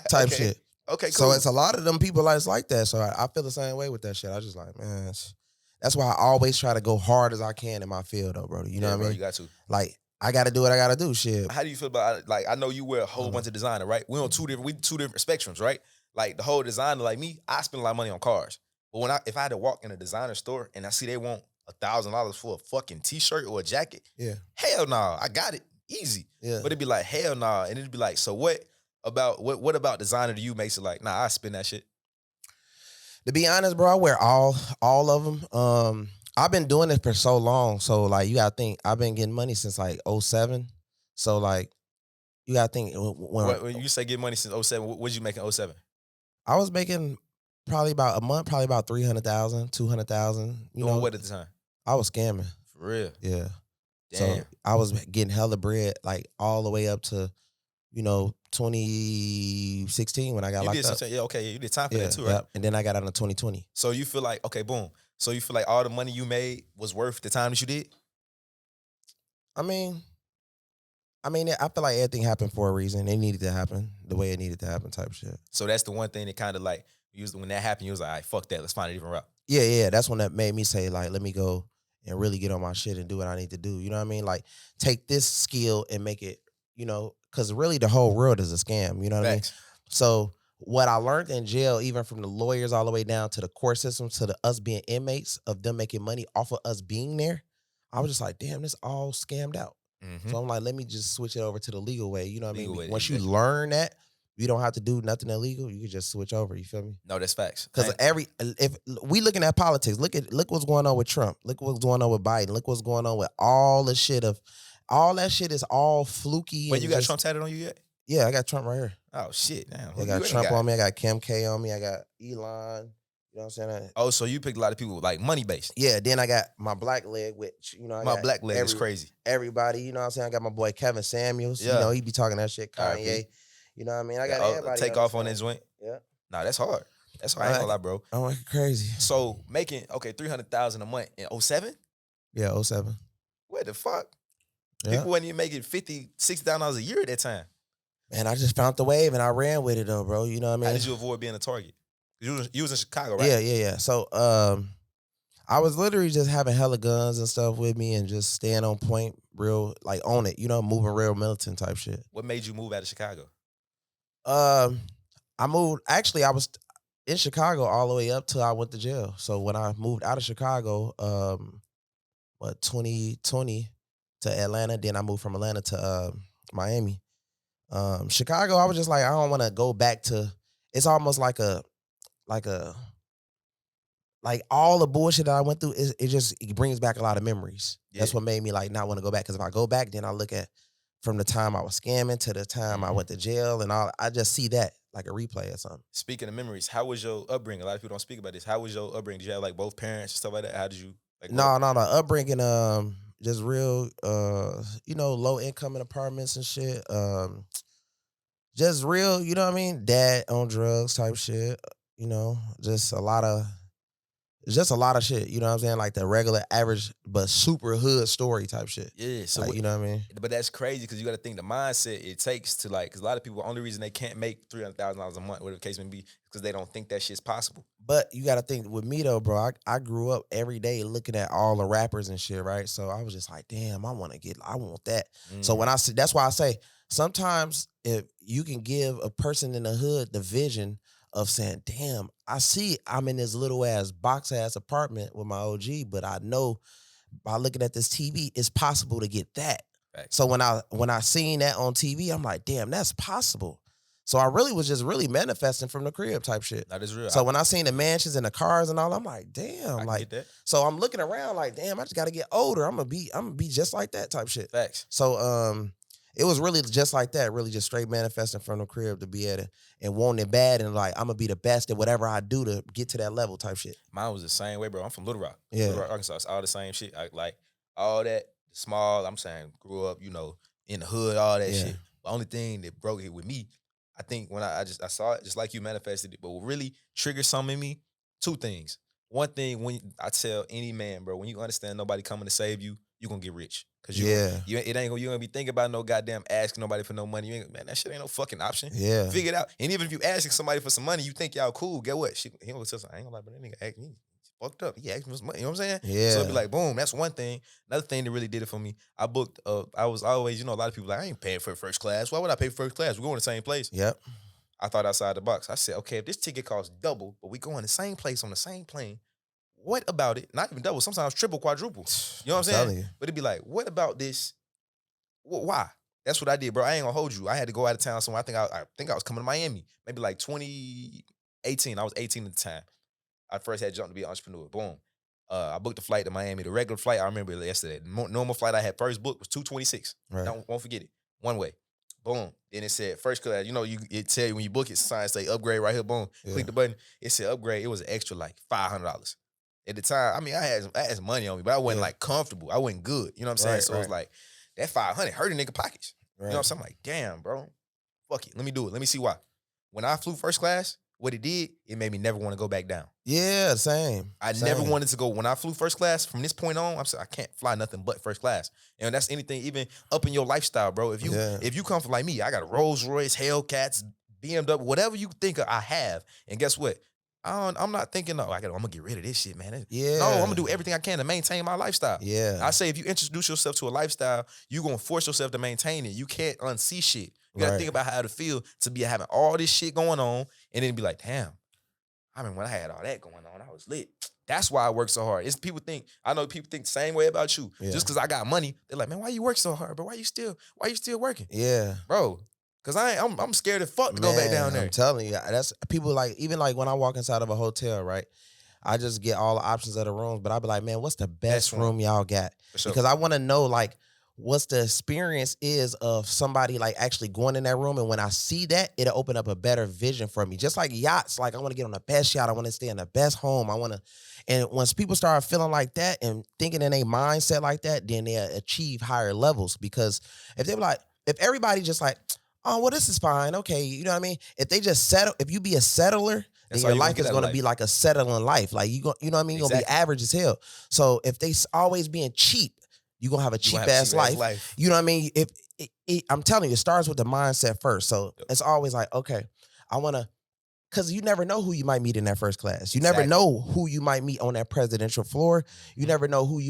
Speaker 2: Type shit.
Speaker 1: Okay, cool.
Speaker 2: So it's a lot of them people that's like that. So I feel the same way with that shit. I just like, man, that's why I always try to go hard as I can in my field, though, bro. You know what I mean?
Speaker 1: You got to.
Speaker 2: Like, I got to do what I got to do, shit.
Speaker 1: How do you feel about, like, I know you wear a whole bunch of designer, right? We two different spectrums, right? Like, the whole designer, like me, I spend a lot of money on cars. But if I had to walk in a designer store and I see they want $1,000 for a fucking t-shirt or a jacket?
Speaker 2: Yeah.
Speaker 1: Hell nah, I got it. Easy.
Speaker 2: Yeah.
Speaker 1: But it'd be like, hell nah. And it'd be like, so what about designer to you makes it like, nah, I spend that shit?
Speaker 2: To be honest, bro, I wear all of them. I've been doing it for so long. So like you gotta think, I've been getting money since like 07. So like you gotta think
Speaker 1: when you say get money since 07, what did you make in 07?
Speaker 2: I was making probably about a month, probably about 300,000, 200,000. You know
Speaker 1: what at the time?
Speaker 2: I was scamming.
Speaker 1: For real?
Speaker 2: Yeah.
Speaker 1: Damn.
Speaker 2: So I was getting hella bread, like all the way up to, 2016 when I got locked up.
Speaker 1: Yeah, okay, you did time for that too, right?
Speaker 2: Yep. And then I got out in 2020.
Speaker 1: So you feel like, okay, boom. So you feel like all the money you made was worth the time that you did?
Speaker 2: I mean, I feel like everything happened for a reason. It needed to happen the way it needed to happen, type shit.
Speaker 1: So that's the one thing that kind of like, when that happened, you was like, all right, fuck that, let's find a different route.
Speaker 2: Yeah. That's when that made me say, like, let me go and really get on my shit and do what I need to do. You know what I mean? Like, take this skill and make it, because really the whole world is a scam. You know what I mean? So what I learned in jail, even from the lawyers all the way down to the court system, to the us being inmates, of them making money off of us being there, I was just like, damn, this all scammed out. Mm-hmm. So I'm like, let me just switch it over to the legal way. You know what I mean? Once you learn that, you don't have to do nothing illegal. You can just switch over. You feel me?
Speaker 1: No, that's facts.
Speaker 2: Because if we looking at politics, look what's going on with Trump. Look what's going on with Biden. Look what's going on with all the shit all that shit is all fluky.
Speaker 1: Wait, you got Trump tatted on you yet?
Speaker 2: Yeah, I got Trump right here.
Speaker 1: Oh shit, damn.
Speaker 2: I got Trump on me. I got Kim K on me. I got Elon. You know what I'm saying?
Speaker 1: Oh, so you picked a lot of people like money based.
Speaker 2: Yeah. Then I got my black leg, which
Speaker 1: my black leg is crazy.
Speaker 2: Everybody, you know what I'm saying? I got my boy Kevin Samuels. Yeah. He be talking that shit. Kanye. You know what I mean? I got everybody.
Speaker 1: Take off on that joint.
Speaker 2: Yeah.
Speaker 1: Nah, that's hard. That's hard. I ain't gonna lie, bro.
Speaker 2: I'm like crazy.
Speaker 1: So making $300,000 a month in 07?
Speaker 2: Yeah, 07.
Speaker 1: What the fuck?
Speaker 2: Yeah.
Speaker 1: People wasn't even making $50,000, $60,000 a year at that time.
Speaker 2: Man, I just found the wave and I ran with it though, bro. You know what I mean?
Speaker 1: How did you avoid being a target? You was in Chicago, right?
Speaker 2: Yeah. So I was literally just having hella guns and stuff with me and just staying on point, real, like on it, moving real militant type shit.
Speaker 1: What made you move out of Chicago?
Speaker 2: I moved, actually I was in Chicago all the way up till I went to jail. So when I moved out of Chicago, 2020 to Atlanta, then I moved from Atlanta to Miami. Chicago, I was just like, I don't want to go back to, it's almost like all the bullshit that I went through, it brings back a lot of memories. Yeah. That's what made me like not want to go back. Because if I go back, then I look at from the time I was scamming to the time I went to jail and all, I just see that like a replay or something. Speaking
Speaker 1: of memories, how was your upbringing? A lot of people don't speak about this. How was your upbringing? Did you have like both parents and stuff like that? How did you like?
Speaker 2: No, upbringing, just real, low income in apartments and shit. Just real, you know what I mean? Dad on drugs type shit. Just a lot of shit. You know what I'm saying? Like the regular, average, but super hood story type shit.
Speaker 1: Yeah. So
Speaker 2: you know what I mean?
Speaker 1: But that's crazy because you got to think the mindset it takes to like, because a lot of people, the only reason they can't make $300,000 a month, whatever the case may be, because they don't think that shit's possible.
Speaker 2: But you got to think with me though, bro, I grew up every day looking at all the rappers and shit, right? So I was just like, damn, I want that. So that's why I say, sometimes if you can give a person in the hood the vision of saying, damn, I see I'm in this little ass box ass apartment with my OG, but I know by looking at this TV, it's possible to get that. Right. So when I seen that on TV, I'm like, damn, that's possible. So I really was just really manifesting from the crib type shit.
Speaker 1: That is real.
Speaker 2: So when I seen the mansions and the cars and all, I'm like, damn,
Speaker 1: I get that.
Speaker 2: So I'm looking around like, damn, I just got to get older. I'm gonna be just like that type shit.
Speaker 1: Facts.
Speaker 2: So it was really just like that, really just straight manifesting from the crib to be at it and wanting it bad and like, I'm gonna be the best at whatever I do to get to that level type shit.
Speaker 1: Mine was the same way, bro. I'm from Little Rock.
Speaker 2: Yeah.
Speaker 1: Little Rock, Arkansas. It's all the same shit. Like all that small, I'm saying, grew up, in the hood, all that shit. The only thing that broke it with me, I think when I saw it, just like you manifested it, but what really triggered something in me, two things. One thing, when I tell any man, bro, when you understand nobody coming to save you, you gonna get rich. Cause you ain't gonna be thinking about no goddamn asking nobody for no money. Man, that shit ain't no fucking option.
Speaker 2: Yeah.
Speaker 1: Figure it out. And even if you asking somebody for some money, you think y'all cool, get what? He gonna tell something. I ain't gonna lie, but that nigga asked me. Fucked up. He asked me for some money. You know what I'm saying?
Speaker 2: Yeah.
Speaker 1: So it'd be like, boom, that's one thing. Another thing that really did it for me, I booked, I was always, a lot of people like, I ain't paying for first class. Why would I pay for first class? We're going to the same place.
Speaker 2: Yep.
Speaker 1: I thought outside the box. I said, okay, if this ticket costs double, but we go in the same place on the same plane, what about it? Not even double, sometimes triple, quadruple. You know what I'm saying?
Speaker 2: You.
Speaker 1: But it'd be like, what about this? Why? That's what I did, bro. I ain't gonna hold you. I had to go out of town somewhere. I think I was coming to Miami, maybe like 2018. I was 18 at the time. I first had jumped to be an entrepreneur. Boom. I booked a flight to Miami. The regular flight, I remember it yesterday. The normal flight I had first booked was $226.
Speaker 2: Right.
Speaker 1: Won't forget it. One way. Boom. Then it said first class. You know, it tell you when you book it, sign say upgrade right here. Boom. Yeah. Click the button. It said upgrade. It was an extra like $500. At the time, I mean, I had some money on me, but I wasn't like comfortable. I wasn't good. You know what I'm saying?
Speaker 2: Right,
Speaker 1: so it was like that $500 hurt a nigga pockets.
Speaker 2: Right.
Speaker 1: You know what I'm saying? I'm like, damn, bro. Fuck it. Let me do it. Let me see why. When I flew first class, what it did, it made me never want to go back down.
Speaker 2: Yeah, same.
Speaker 1: I never wanted to go. When I flew first class, from this point on, I'm saying I can't fly nothing but first class. And that's anything, even up in your lifestyle, bro. If you come from like me, I got a Rolls Royce, Hellcats, BMW, whatever you think I have. And guess what? I'm not thinking, I'm gonna get rid of this shit, man.
Speaker 2: Yeah.
Speaker 1: No, I'm gonna do everything I can to maintain my lifestyle.
Speaker 2: Yeah.
Speaker 1: I say if you introduce yourself to a lifestyle, you're gonna force yourself to maintain it. You can't unsee shit. You gotta think about how it feel to be having all this shit going on and then be like, damn. I mean, when I had all that going on, I was lit. That's why I work so hard. I know people think the same way about you. Yeah. Just because I got money, they're like, man, why you work so hard? But why you still working?
Speaker 2: Yeah.
Speaker 1: Bro, because I'm scared as fuck to go back down there.
Speaker 2: I'm telling you, that's people like, even like when I walk inside of a hotel, right? I just get all the options of the rooms, but I be like, man, what's the best room y'all got? Sure. Because I want to know like, what's the experience is of somebody like actually going in that room. And when I see that, it'll open up a better vision for me. Just like yachts, like I want to get on the best yacht. I want to stay in the best home. And once people start feeling like that and thinking in a mindset like that, then they achieve higher levels. Because if they were like, if everybody just like, oh, well, this is fine. Okay. You know what I mean? If they just settle, if you be a settler, then your life is going to be like a settling life. Like you know what I mean? You're going to be average as hell. So if they always being cheap, you're going to have a cheap ass life. You know what I mean? I'm telling you, it starts with the mindset first. So it's always like, okay, I want to, because you never know who you might meet in that first class. You never know who you might meet on that presidential floor. You never know who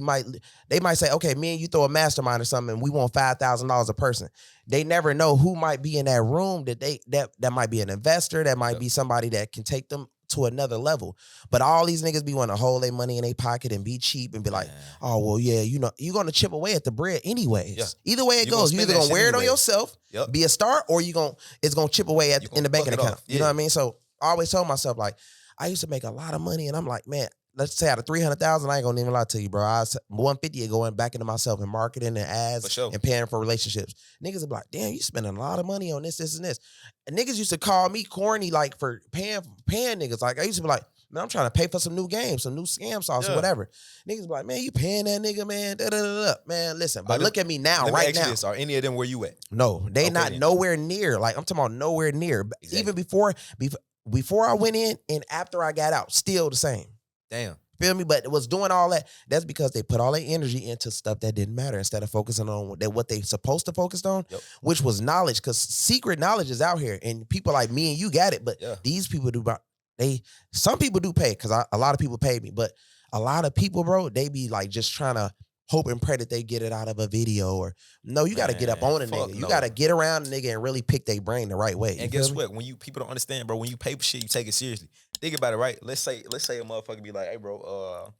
Speaker 2: they might say, okay, me and you throw a mastermind or something and we want $5,000 a person. They never know who might be in that room that might be an investor, that might be somebody that can take them to another level. But all these niggas be wanting to hold their money in their pocket and be cheap and be like, oh, well, yeah, you know, you're going to chip away at the bread anyways. Yeah. Either way it goes, you're either going to wear it on yourself, be a star, or it's going to chip away in the banking account. You know what I mean? So I always told myself, like, I used to make a lot of money and I'm like, man, let's say out of 300,000, I ain't gonna even lie to you, bro. 150 going back into myself and marketing and ads and paying for relationships. Niggas would be like, damn, you spending a lot of money on this, this, and this. And niggas used to call me corny, like for paying niggas. Like I used to be like, man, I'm trying to pay for some new games, some new scam sauce or whatever. Niggas be like, man, you paying that nigga, man? Man, listen, but look at me now, right now.
Speaker 1: Are any of them where you at?
Speaker 2: No, they not nowhere near. Like I'm talking about nowhere near. Exactly. Even before I went in and after I got out, still the same.
Speaker 1: Damn.
Speaker 2: Feel me? But it was doing all that. That's because they put all their energy into stuff that didn't matter instead of focusing on what they supposed to focus on, which was knowledge. Because secret knowledge is out here, and people like me and you got it. But these people do. Some people do pay because a lot of people pay me, but a lot of people, bro, they be like just trying to hope and pray that they get it out of a video or no, you got to get up on a nigga. You got to get around a nigga and really pick their brain the right way.
Speaker 1: And guess what? When people don't understand, bro, when you pay for shit, you take it seriously. Think about it, right? Let's say a motherfucker be like, hey, bro,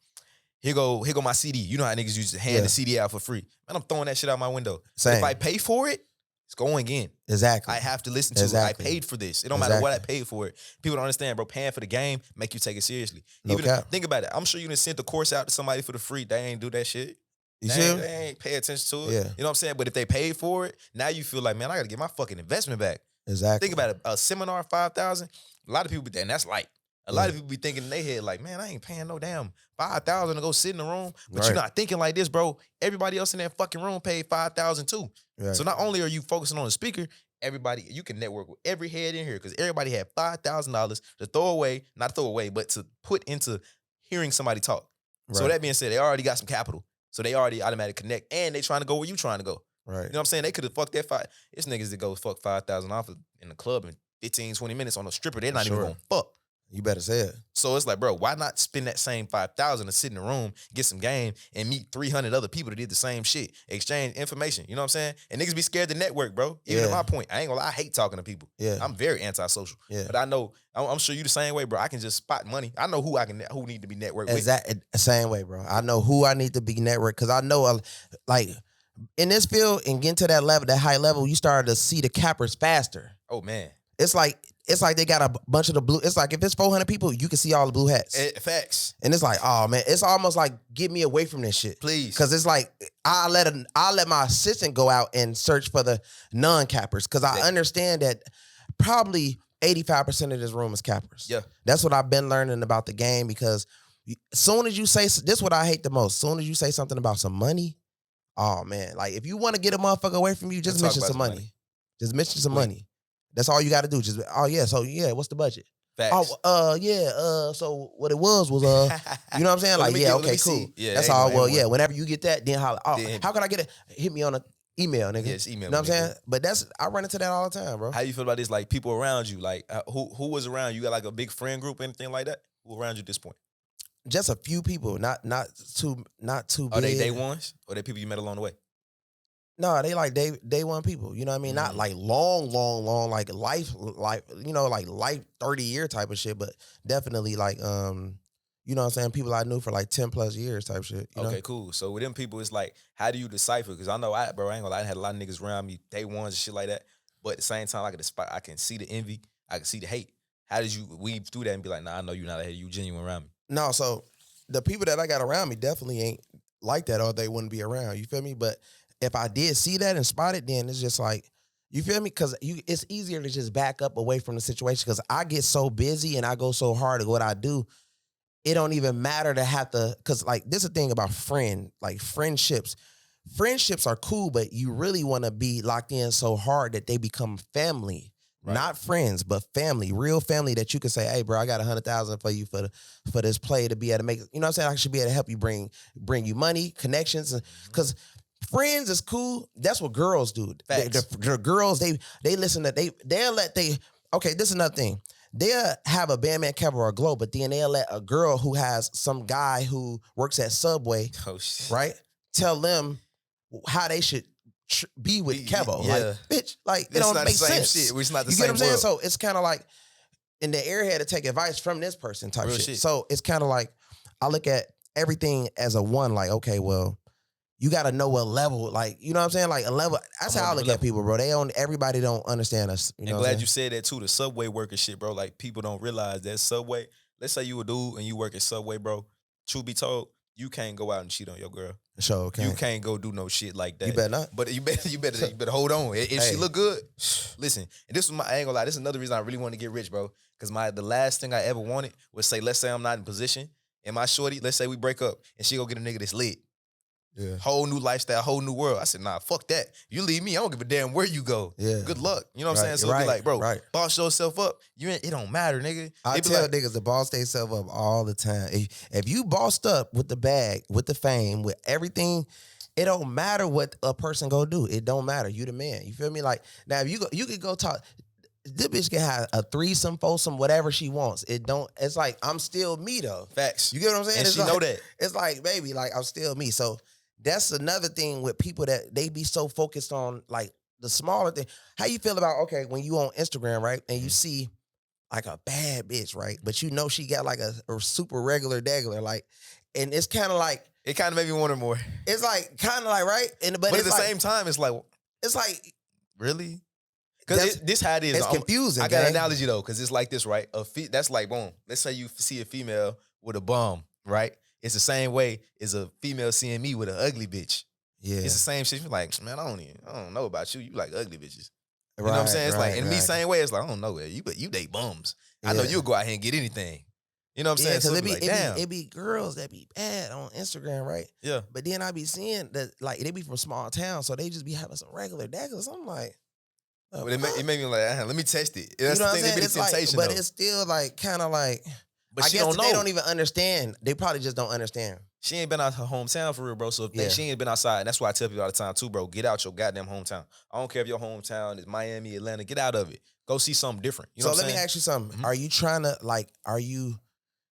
Speaker 1: here go my CD. You know how niggas used to hand the CD out for free. Man, I'm throwing that shit out my window. If I pay for it, it's going in.
Speaker 2: Exactly.
Speaker 1: I have to listen to it. I paid for this. It don't matter what I paid for it. People don't understand, bro. Paying for the game make you take it seriously. Think about it. I'm sure you done sent the course out to somebody for the free. They ain't do that shit. They ain't pay attention to it. Yeah. You know what I'm saying? But if they paid for it, now you feel like, man, I got to get my fucking investment back.
Speaker 2: Exactly.
Speaker 1: Think about it. A seminar, 5,000. A lot of people, and that's light. A lot of people be thinking in their head like, man, I ain't paying no damn 5,000 to go sit in the room. But you're not thinking like this, bro. Everybody else in that fucking room paid 5,000 too. Right. So not only are you focusing on the speaker, you can network with every head in here because everybody had $5,000 to throw away, not throw away, but to put into hearing somebody talk. Right. So that being said, they already got some capital. So they already automatically connect and they trying to go where you trying to go.
Speaker 2: Right.
Speaker 1: You know what I'm saying? They could have fucked that five. It's niggas that go fuck 5,000 off in the club in 15, 20 minutes on a stripper. They're not even going to fuck.
Speaker 2: You better say it.
Speaker 1: So it's like, bro, why not spend that same 5,000 to sit in the room, get some game, and meet 300 other people that did the same shit, exchange information. You know what I'm saying? And niggas be scared to network, bro. Even at my point, I ain't gonna lie, I hate talking to people.
Speaker 2: Yeah.
Speaker 1: I'm very antisocial. Yeah. But I know, I'm sure you the same way, bro. I can just spot money. I know who need to be networked with.
Speaker 2: Exactly, same way, bro. I know who I need to be networked because I know, like, in this field and getting to that level, that high level, you start to see the cappers faster.
Speaker 1: Oh man.
Speaker 2: It's like they got a bunch of the blue. It's like if it's 400 people, you can see all the blue hats.
Speaker 1: Facts.
Speaker 2: And it's like, oh man, it's almost like get me away from this shit,
Speaker 1: please.
Speaker 2: Because it's like I let my assistant go out and search for the non-cappers because I understand that probably 85% of this room is cappers.
Speaker 1: Yeah,
Speaker 2: that's what I've been learning about the game. Because as soon as you say this, is what I hate the most. As soon as you say something about some money, oh man, like if you want to get a motherfucker away from you, just mention some money. Just mention some money. That's all you got to do. Just what's the budget?
Speaker 1: Facts.
Speaker 2: So what it was you know what I'm saying? Like, okay, cool. Yeah, that's all. Well, yeah, whenever you get that, then holler. Oh, how can I get it? Hit me on an email, nigga.
Speaker 1: Yes, email.
Speaker 2: You know what I'm saying? But I run into that all the time, bro.
Speaker 1: How you feel about this? Like people around you, like who was around you? You got like a big friend group, anything like that? Who around you at this point?
Speaker 2: Just a few people, not too big.
Speaker 1: Are they day ones? Or they people you met along the way?
Speaker 2: No, they like day one people. You know what I mean? Not like long, like life, you know, like life 30-year type of shit, but definitely like, you know what I'm saying? People I knew for like 10 plus years type shit. You know?
Speaker 1: Cool. So with them people, it's like, how do you decipher? Because I know I ain't gonna lie, I had a lot of niggas around me, day ones and shit like that. But at the same time, I can see the envy, I can see the hate. How did you weave through that and be like, nah, I know you're not a hate, you genuine around me?
Speaker 2: No, so the people that I got around me definitely ain't like that or they wouldn't be around. You feel me? But if I did see that and spot it, then it's just like, you feel me? Because it's easier to just back up away from the situation because I get so busy and I go so hard at what I do, it don't even matter to have to, because like this is the thing about friendships. Friendships are cool, but you really want to be locked in so hard that they become family. Right. Not friends, but family, real family that you can say, hey, bro, I got 100,000 for you for this play to be able to make, you know what I'm saying? I should be able to help you bring you money, connections, because friends is cool. That's what girls do. The girls, they listen to, okay, this is another thing. They'll have a BANDMAN or a GLO, but then they'll let a girl who has some guy who works at Subway, right, tell them how they should be with KEVO. Yeah. Like, bitch, like, it don't make sense. Shit.
Speaker 1: It's not the
Speaker 2: you
Speaker 1: same
Speaker 2: get what I'm saying?
Speaker 1: world.
Speaker 2: So it's kind of like, in the airhead to take advice from this person type shit. So it's kind of like, I look at everything as a one, like, okay, well, you got to know what level, like, you know what I'm saying? Like a level, that's how I look at people, bro. Everybody don't understand us. You know
Speaker 1: and glad you said that too, the Subway worker shit, bro. Like people don't realize that Subway, let's say you a dude and you work at Subway, bro. Truth be told, you can't go out and cheat on your girl.
Speaker 2: Sure, okay.
Speaker 1: You can't go do no shit like that.
Speaker 2: You better not.
Speaker 1: But you better hold on. If she look good, listen. And this was I ain't gonna lie, this is another reason I really want to get rich, bro. Because the last thing I ever wanted was let's say I'm not in position, and my shorty, let's say we break up, and she go get a nigga that's lit. Yeah. Whole new lifestyle, whole new world. I said, nah, fuck that. You leave me, I don't give a damn where you go. Yeah. Good luck. You know what I'm saying? So it'd be like, bro, boss yourself up. It don't matter, nigga.
Speaker 2: I tell niggas to boss themselves up all the time. If you bossed up with the bag, with the fame, with everything, it don't matter what a person go do. It don't matter. You the man. You feel me? Like, now if you could go talk, this bitch can have a threesome, foursome, whatever she wants. It's like, I'm still me though.
Speaker 1: Facts.
Speaker 2: You get what I'm saying?
Speaker 1: And
Speaker 2: it's
Speaker 1: she
Speaker 2: like,
Speaker 1: know that.
Speaker 2: It's like, baby, like, I'm still me. So that's another thing with people that they be so focused on, like, the smaller thing. How you feel about, okay, when you on Instagram, right, and you see like a bad bitch, right, but you know she got like a super regular daggler, like, and it's kind of like,
Speaker 1: it kind of made me wonder more.
Speaker 2: It's like kind of like, right, but
Speaker 1: at the same time, it's like really. Because this how it is.
Speaker 2: It's confusing.
Speaker 1: I got an analogy though, because it's like this, right? That's like, boom. Let's say you see a female with a bum, right? It's the same way as a female seeing me with an ugly bitch. Yeah, it's the same shit. You're like, man, I don't know about you. You like ugly bitches. You know what I'm saying? It's like, in me same way, it's like, I don't know, you date bums. Yeah. I know you'll go out here and get anything. You know what I'm saying?
Speaker 2: Because it be girls that be bad on Instagram, right?
Speaker 1: Yeah.
Speaker 2: But then I be seeing that, like, they be from small towns, so they just be having some regular daggers. I'm like,
Speaker 1: but it made me like, let me test it. That's
Speaker 2: you know
Speaker 1: the thing. It's temptation,
Speaker 2: like, but it's still like kind of like. But I guess they don't even understand. They probably just don't understand.
Speaker 1: She ain't been out her hometown for real, bro. So she ain't been outside. And that's why I tell people all the time too, bro. Get out your goddamn hometown. I don't care if your hometown is Miami, Atlanta. Get out of it. Go see something different. You know
Speaker 2: so
Speaker 1: what I'm
Speaker 2: let
Speaker 1: saying?
Speaker 2: me ask you something. Are you trying to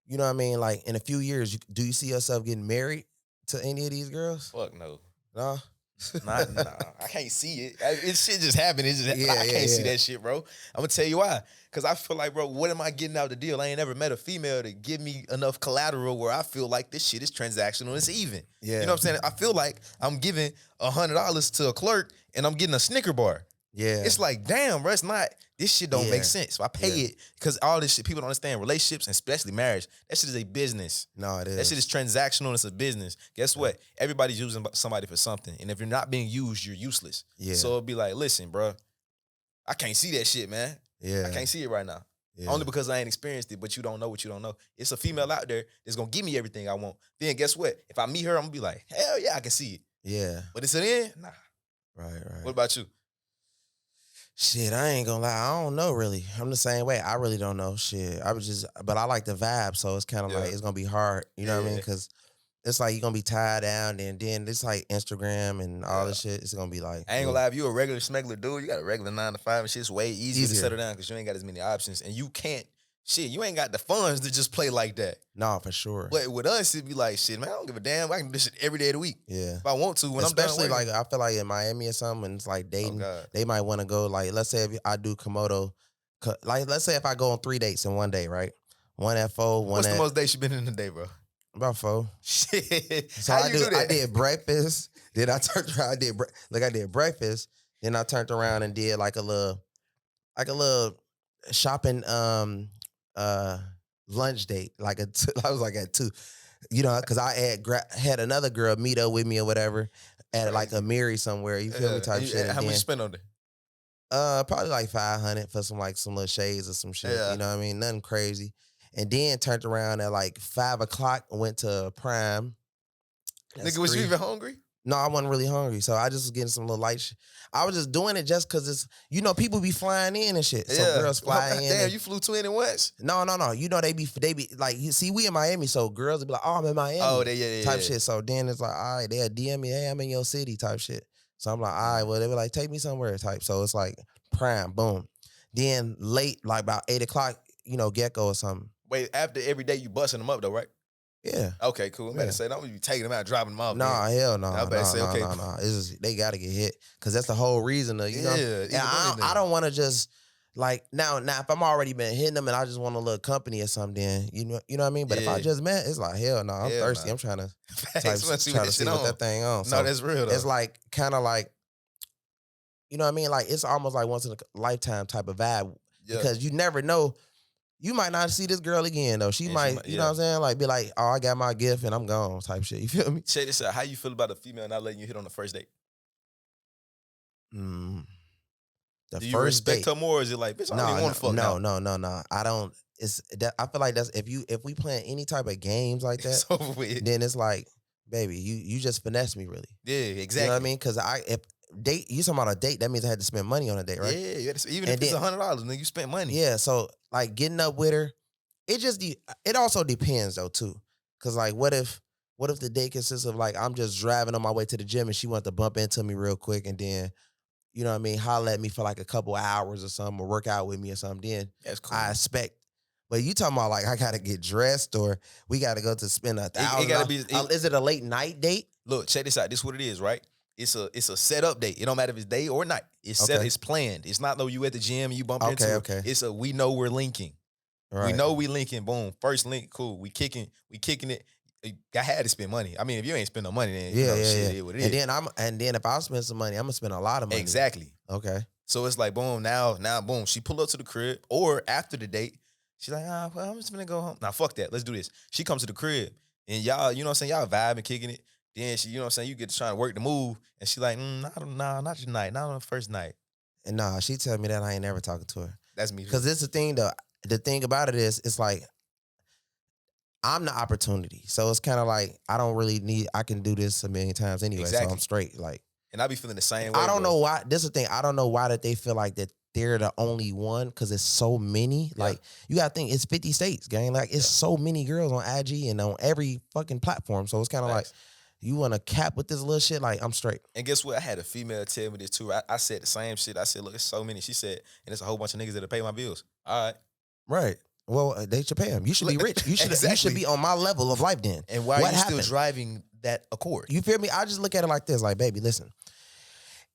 Speaker 2: you know what I mean? Like in a few years, do you see yourself getting married to any of these girls?
Speaker 1: Fuck no.
Speaker 2: No.
Speaker 1: Nah, I can't see it. It shit just happened. I can't see that shit, bro. I'm gonna tell you why. Cause I feel like, bro, what am I getting out the deal? I ain't never met a female to give me enough collateral where I feel like this shit is transactional. It's even.
Speaker 2: Yeah.
Speaker 1: You know what I'm saying? I feel like I'm giving $100 to a clerk and I'm getting a Snicker bar.
Speaker 2: Yeah.
Speaker 1: It's like, damn, bro, it's not. This shit don't make sense. So I pay it because all this shit, people don't understand relationships and especially marriage. That shit is a business.
Speaker 2: No, it is.
Speaker 1: That shit is transactional and it's a business. Guess what? Everybody's using somebody for something. And if you're not being used, you're useless. Yeah. So it'll be like, listen, bro, I can't see that shit, man. Yeah. I can't see it right now. Yeah. Only because I ain't experienced it, but you don't know what you don't know. It's a female out there that's going to give me everything I want. Then guess what? If I meet her, I'm going to be like, hell yeah, I can see it. Yeah. But it's an end? Nah. Right. What about you?
Speaker 2: Shit, I ain't gonna lie. I don't know really. I'm the same way. I really don't know. Shit, but I like the vibe, so it's kind of like it's gonna be hard. You know what I mean? Because it's like you're gonna be tied down, and then it's like Instagram and all this shit. It's gonna be like
Speaker 1: I ain't gonna lie. If you a regular smuggler dude, you got a regular 9 to 5 and shit's way easier to settle down because you ain't got as many options, and you can't. Shit, you ain't got the funds to just play like that.
Speaker 2: No, for sure.
Speaker 1: But with us, it'd be like, shit, man, I don't give a damn. I can do this shit every day of the week. Yeah. If I want to, when
Speaker 2: especially
Speaker 1: I'm done
Speaker 2: like I feel like in Miami or something, and it's like dating, they might want to go like, let's say if I do Komodo, like let's say if I go on 3 dates in one day, right? One at 4, one
Speaker 1: What's the most dates you been in a day, bro?
Speaker 2: About 4.
Speaker 1: Shit.
Speaker 2: So
Speaker 1: How you do that?
Speaker 2: I did breakfast. Then I turned around. I did breakfast. Then I turned around and did like a little shopping lunch date. I was like at 2, you know, because I had another girl meet up with me or whatever at like a Mary somewhere. You feel me? Type shit.
Speaker 1: How much you spend on it?
Speaker 2: Probably like $500 for some little shades or some shit. Yeah. You know what I mean? Nothing crazy. And then turned around at like 5 o'clock and went to Prime.
Speaker 1: Nigga, was you even hungry?
Speaker 2: No, I wasn't really hungry. So I just was getting some little light shit. I was just doing it just because it's, you know, people be flying in and shit. So girls fly in.
Speaker 1: Damn, you flew 2 once?
Speaker 2: No. You know, they be like, you see, we in Miami, so girls will be like, oh, I'm in Miami.
Speaker 1: Oh,
Speaker 2: type shit. So then it's like, all right, they'll DM me, hey, I'm in your city type shit. So I'm like, all right, well, they were like, take me somewhere type. So it's like Prime, boom. Then late, like about 8 o'clock, you know, Gecko or something.
Speaker 1: Wait, after every day you busting them up though, right?
Speaker 2: Yeah.
Speaker 1: Okay, cool. I'm about to say, don't be taking them out, dropping them off.
Speaker 2: Nah, hell no.
Speaker 1: I'm about to say, okay.
Speaker 2: No. It's just, they got to get hit. Because that's the whole reason, you know? Yeah. I don't want to just, like, now, if I'm already been hitting them and I just want a little company or something, then, you know what I mean? But if I just met, it's like, hell no, I'm thirsty. I'm trying to see what that thing on. So
Speaker 1: no, that's real, though.
Speaker 2: It's like, kind of like, you know what I mean? Like, it's almost like once in a lifetime type of vibe. Yeah. Because you never know. You might not see this girl again, though. She might, you know what I'm saying? Like, be like, oh, I got my gift and I'm gone type shit. You feel me?
Speaker 1: Check this out. How you feel about a female not letting you hit on the first date?
Speaker 2: Do
Speaker 1: you respect her more, or is it like, bitch, I don't even want to fuck now?
Speaker 2: No. I don't. It's that. I feel like that's if we playing any type of games like that, then it's like, baby, you just finesse me, really.
Speaker 1: Yeah, exactly.
Speaker 2: You know what I mean? Because you talking about a date, that means I had to spend money on a date, right?
Speaker 1: Yeah. Even if it's $100, then you spent money.
Speaker 2: Yeah, so like getting up with her, it also depends though too. Cause like what if the date consists of like I'm just driving on my way to the gym and she wants to bump into me real quick and then, you know what I mean, holler at me for like a couple hours or something or work out with me or something, then
Speaker 1: that's cool.
Speaker 2: I expect. But you talking about like I gotta get dressed or we gotta go to spend $1,000. Is it a late night date?
Speaker 1: Look, check this out. This is what it is, right? It's a set up date. It don't matter if it's day or night. It's set. It's planned. It's not though you at the gym and you bump into it. Okay. It's we know we're linking. Right. We know we linking. Boom. First link. Cool. We kicking it. I had to spend money. I mean, if you ain't spend no money, then you know shit is what it is.
Speaker 2: And then if I spend some money, I'm gonna spend a lot of money.
Speaker 1: Exactly.
Speaker 2: Okay.
Speaker 1: So it's like boom. Now boom. She pull up to the crib or after the date. She's like, well, I'm just gonna go home. Now fuck that. Let's do this. She comes to the crib and y'all, you know what I'm saying? Y'all vibing, kicking it. Then she, you know what I'm saying, you get to trying to work the move, and she like, not tonight, not on the first night.
Speaker 2: And she tell me that I ain't never talking to her.
Speaker 1: That's me.
Speaker 2: Because this is the thing, though. The thing about it is, it's like, I'm the opportunity. So it's kind of like, I can do this a million times anyway, so I'm straight. Like,
Speaker 1: and I be feeling the same way.
Speaker 2: I don't know why, this is the thing, I don't know why that they feel like that they're the only one, because it's so many. Yeah. Like, you got to think, it's 50 states, gang. Like, it's so many girls on IG and on every fucking platform. So it's kind of like, You want to cap with this little shit? Like, I'm straight.
Speaker 1: And guess what? I had a female tell me this too. I said the same shit. I said, look, it's so many. She said, and it's a whole bunch of niggas that'll pay my bills. All right.
Speaker 2: Right. Well, they should pay him. You should be rich. You should
Speaker 1: Exactly.
Speaker 2: You should be on my level of life then.
Speaker 1: And why are you still driving that Accord?
Speaker 2: You feel me? I just look at it like this. Like, baby, listen.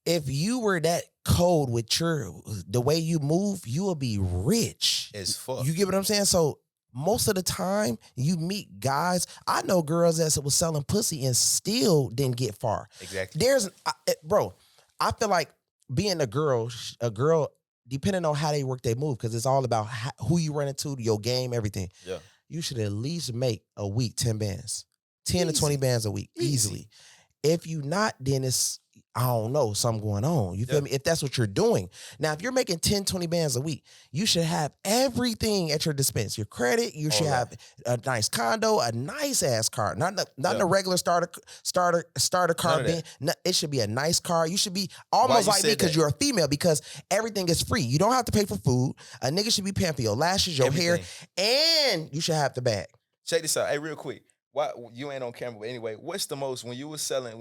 Speaker 2: If you were that cold with the way you move, you will be rich.
Speaker 1: As fuck.
Speaker 2: You get what I'm saying? So most of the time, you meet guys. I know girls that was selling pussy and still didn't get far.
Speaker 1: Exactly.
Speaker 2: Bro, I feel like being a girl, depending on how they work, they move, because it's all about who you run into, your game, everything.
Speaker 1: Yeah.
Speaker 2: You should at least make a week 10 bands, 10 to 20 bands a week, easily. If you not, then it's, I don't know, something going on. You feel me? If that's what you're doing. Now, if you're making 10, 20 bands a week, you should have everything at your dispense. Your credit, you should have a nice condo, a nice ass car. Not a regular starter car. It should be a nice car. You should be almost like me because you're a female, because everything is free. You don't have to pay for food. A nigga should be paying for your lashes, your hair, and you should have the bag.
Speaker 1: Check this out. Hey, real quick. Why you ain't on camera, but anyway, what's the most when you were selling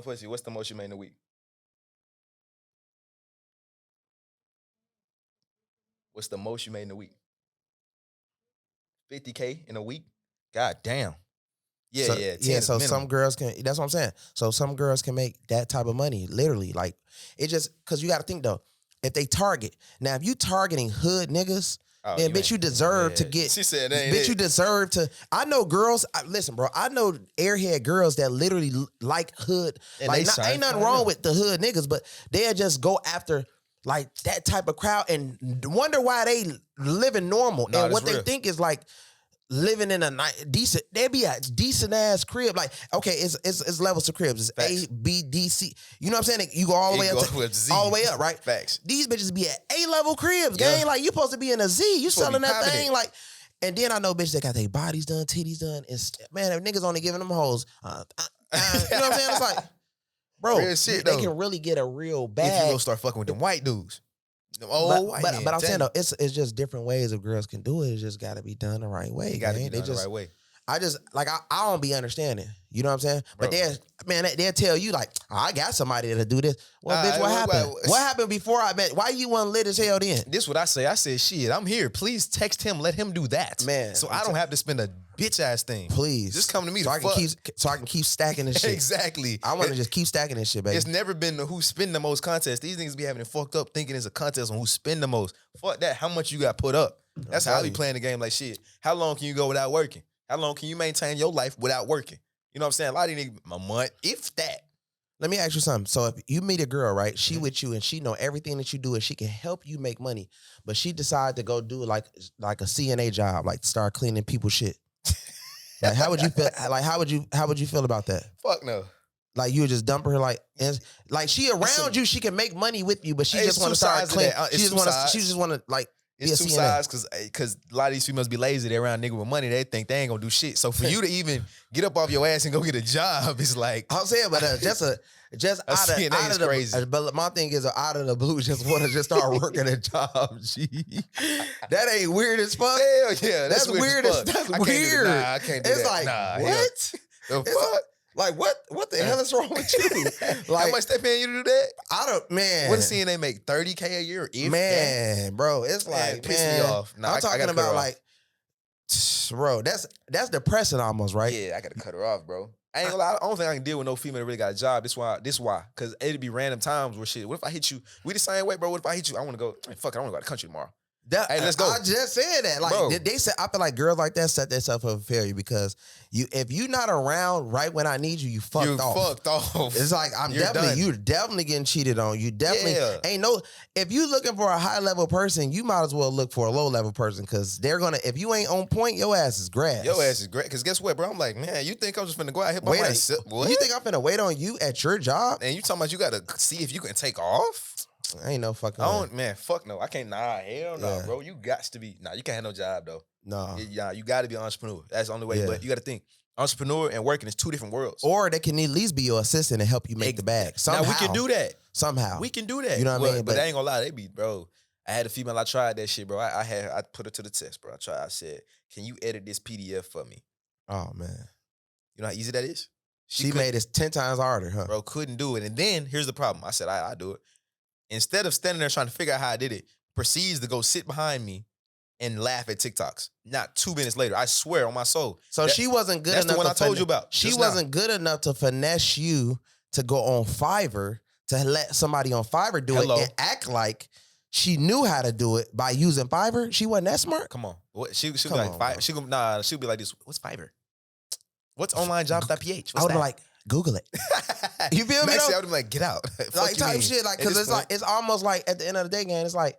Speaker 1: pussy, what's the most you made in a week? What's the most you made in a week? 50K in a week? God damn. Yeah.
Speaker 2: So some girls can, that's what I'm saying. So some girls can make that type of money, literally. Like, it just, because you got to think though, if they target, now if you targeting hood niggas, then bitch, you deserve to get.
Speaker 1: She said,
Speaker 2: bitch, you deserve to. I know girls. Listen, bro. I know airhead girls that literally like hood. And like, ain't nothing wrong with the hood niggas, but they'll just go after like that type of crowd and wonder why they living normal. And what they think is like living in a decent. They be a decent ass crib. Like, okay, it's levels to cribs. It's A, B, D, C. You know what I'm saying? You go all the way up to all the way up, right?
Speaker 1: Facts.
Speaker 2: These bitches be at A-level cribs, gang. Like, you supposed to be in a Z. You selling that thing like. And then I know bitches that got their bodies done, titties done. And man, if niggas only giving them hoes, you know what I'm saying? It's like, bro, they can really get a real bag.
Speaker 1: If you go start fucking with them white dudes.
Speaker 2: But I'm saying though, it's just different ways of girls can do it. It just got to be done the right way.
Speaker 1: It got to be done the right way.
Speaker 2: I just like I don't be understanding. You know what I'm saying? Bro. But they'll tell you like, I got somebody that'll do this. Well, bitch, what happened? What happened before I met? Why you want lit as hell then?
Speaker 1: This what I say. I said, shit, I'm here. Please text him. Let him do that,
Speaker 2: man.
Speaker 1: So I don't have to spend a bitch ass thing.
Speaker 2: Please,
Speaker 1: just come to me.
Speaker 2: So I can keep stacking this shit.
Speaker 1: Exactly.
Speaker 2: I want to just keep stacking this shit, baby.
Speaker 1: It's never been the who spend the most contest. These niggas be having it fucked up thinking it's a contest on who spend the most. Fuck that. How much you got put up? That's how I be playing the game. Like, shit. How long can you go without working? How long can you maintain your life without working? You know what I'm saying? A lot of these niggas, a month, if that.
Speaker 2: Let me ask you something. So if you meet a girl, right? She with you and she know everything that you do and she can help you make money, but she decide to go do like a CNA job, like start cleaning people's shit. Like, how would you feel? Like, how would you feel about that?
Speaker 1: Fuck no.
Speaker 2: Like, you would just dump her, like she around you, she can make money with you, but she just want to start cleaning. She just want to like.
Speaker 1: It's two sides because a lot of these females be lazy. They're around nigga with money. They think they ain't gonna do shit. So for you to even get up off your ass and go get a job, it's like
Speaker 2: I'm saying, but just out of the crazy. But my thing is, out of the blue, just want to just start working a job. Gee, that ain't weird as fuck.
Speaker 1: Hell yeah,
Speaker 2: that's weird as fuck. That's weird.
Speaker 1: I can't do that.
Speaker 2: It's like what?
Speaker 1: The fuck?
Speaker 2: Like, what the hell is wrong with you?
Speaker 1: Like, how much they paying you to do that?
Speaker 2: I don't, man.
Speaker 1: What does CNA make? $30K a year?
Speaker 2: Man, bro, it's like,
Speaker 1: piss me off. Nah,
Speaker 2: I'm talking about like, bro, that's depressing almost, right?
Speaker 1: Yeah, I gotta cut her off, bro. I ain't gonna lie, I don't think I can deal with no female that really got a job. This why. Because it'd be random times where shit, what if I hit you? We the same way, bro. What if I hit you? I wanna go, fuck it, I wanna go to the country tomorrow. Hey, let's go.
Speaker 2: I just said that. Like, bro, they said, I feel like girls like that set themselves up for failure because if you not around right when I need you, you fucked off. It's like you're definitely getting cheated on. You definitely ain't no. If you looking for a high level person, you might as well look for a low level person because they're gonna. If you ain't on point, your ass is grass.
Speaker 1: Your ass is great. Because guess what, bro? I'm like, man, you think I'm just finna go out here by myself? What?
Speaker 2: You think I'm finna wait on you at your job?
Speaker 1: And you talking about you gotta see if you can take off?
Speaker 2: Ain't no fucking.
Speaker 1: Man, fuck no. I can't. Nah, hell no, bro. You got to be. Nah, you can't have no job though.
Speaker 2: No.
Speaker 1: Yeah, you got to be an entrepreneur. That's the only way. Yeah. But you got to think, entrepreneur and working is two different worlds.
Speaker 2: Or they can at least be your assistant and help you make the bag. Somehow.
Speaker 1: Now we can do that.
Speaker 2: Somehow
Speaker 1: we can do that.
Speaker 2: You know what I mean?
Speaker 1: But I ain't gonna lie, they be, bro. I had a female. I tried that shit, bro. I put her to the test, bro. I said, can you edit this PDF for me?
Speaker 2: Oh man,
Speaker 1: you know how easy that is?
Speaker 2: She made it 10 times harder, huh?
Speaker 1: Bro, couldn't do it. And then here's the problem. I said, I do it. Instead of standing there trying to figure out how I did it, proceeds to go sit behind me and laugh at TikToks. Not 2 minutes later, I swear on my soul.
Speaker 2: So she wasn't good enough.
Speaker 1: That's the one I told you about.
Speaker 2: She wasn't good enough to finesse you to go on Fiverr, to let somebody on Fiverr do it and act like she knew how to do it by using Fiverr. She wasn't that smart.
Speaker 1: Come on. She'll be like, she'll be like this. What's Fiverr? What's onlinejobs.ph?
Speaker 2: I would be like, Google it. You feel me?
Speaker 1: I would be like, get out.
Speaker 2: Like type shit. Like, cause it's almost like at the end of the day, gang, it's like,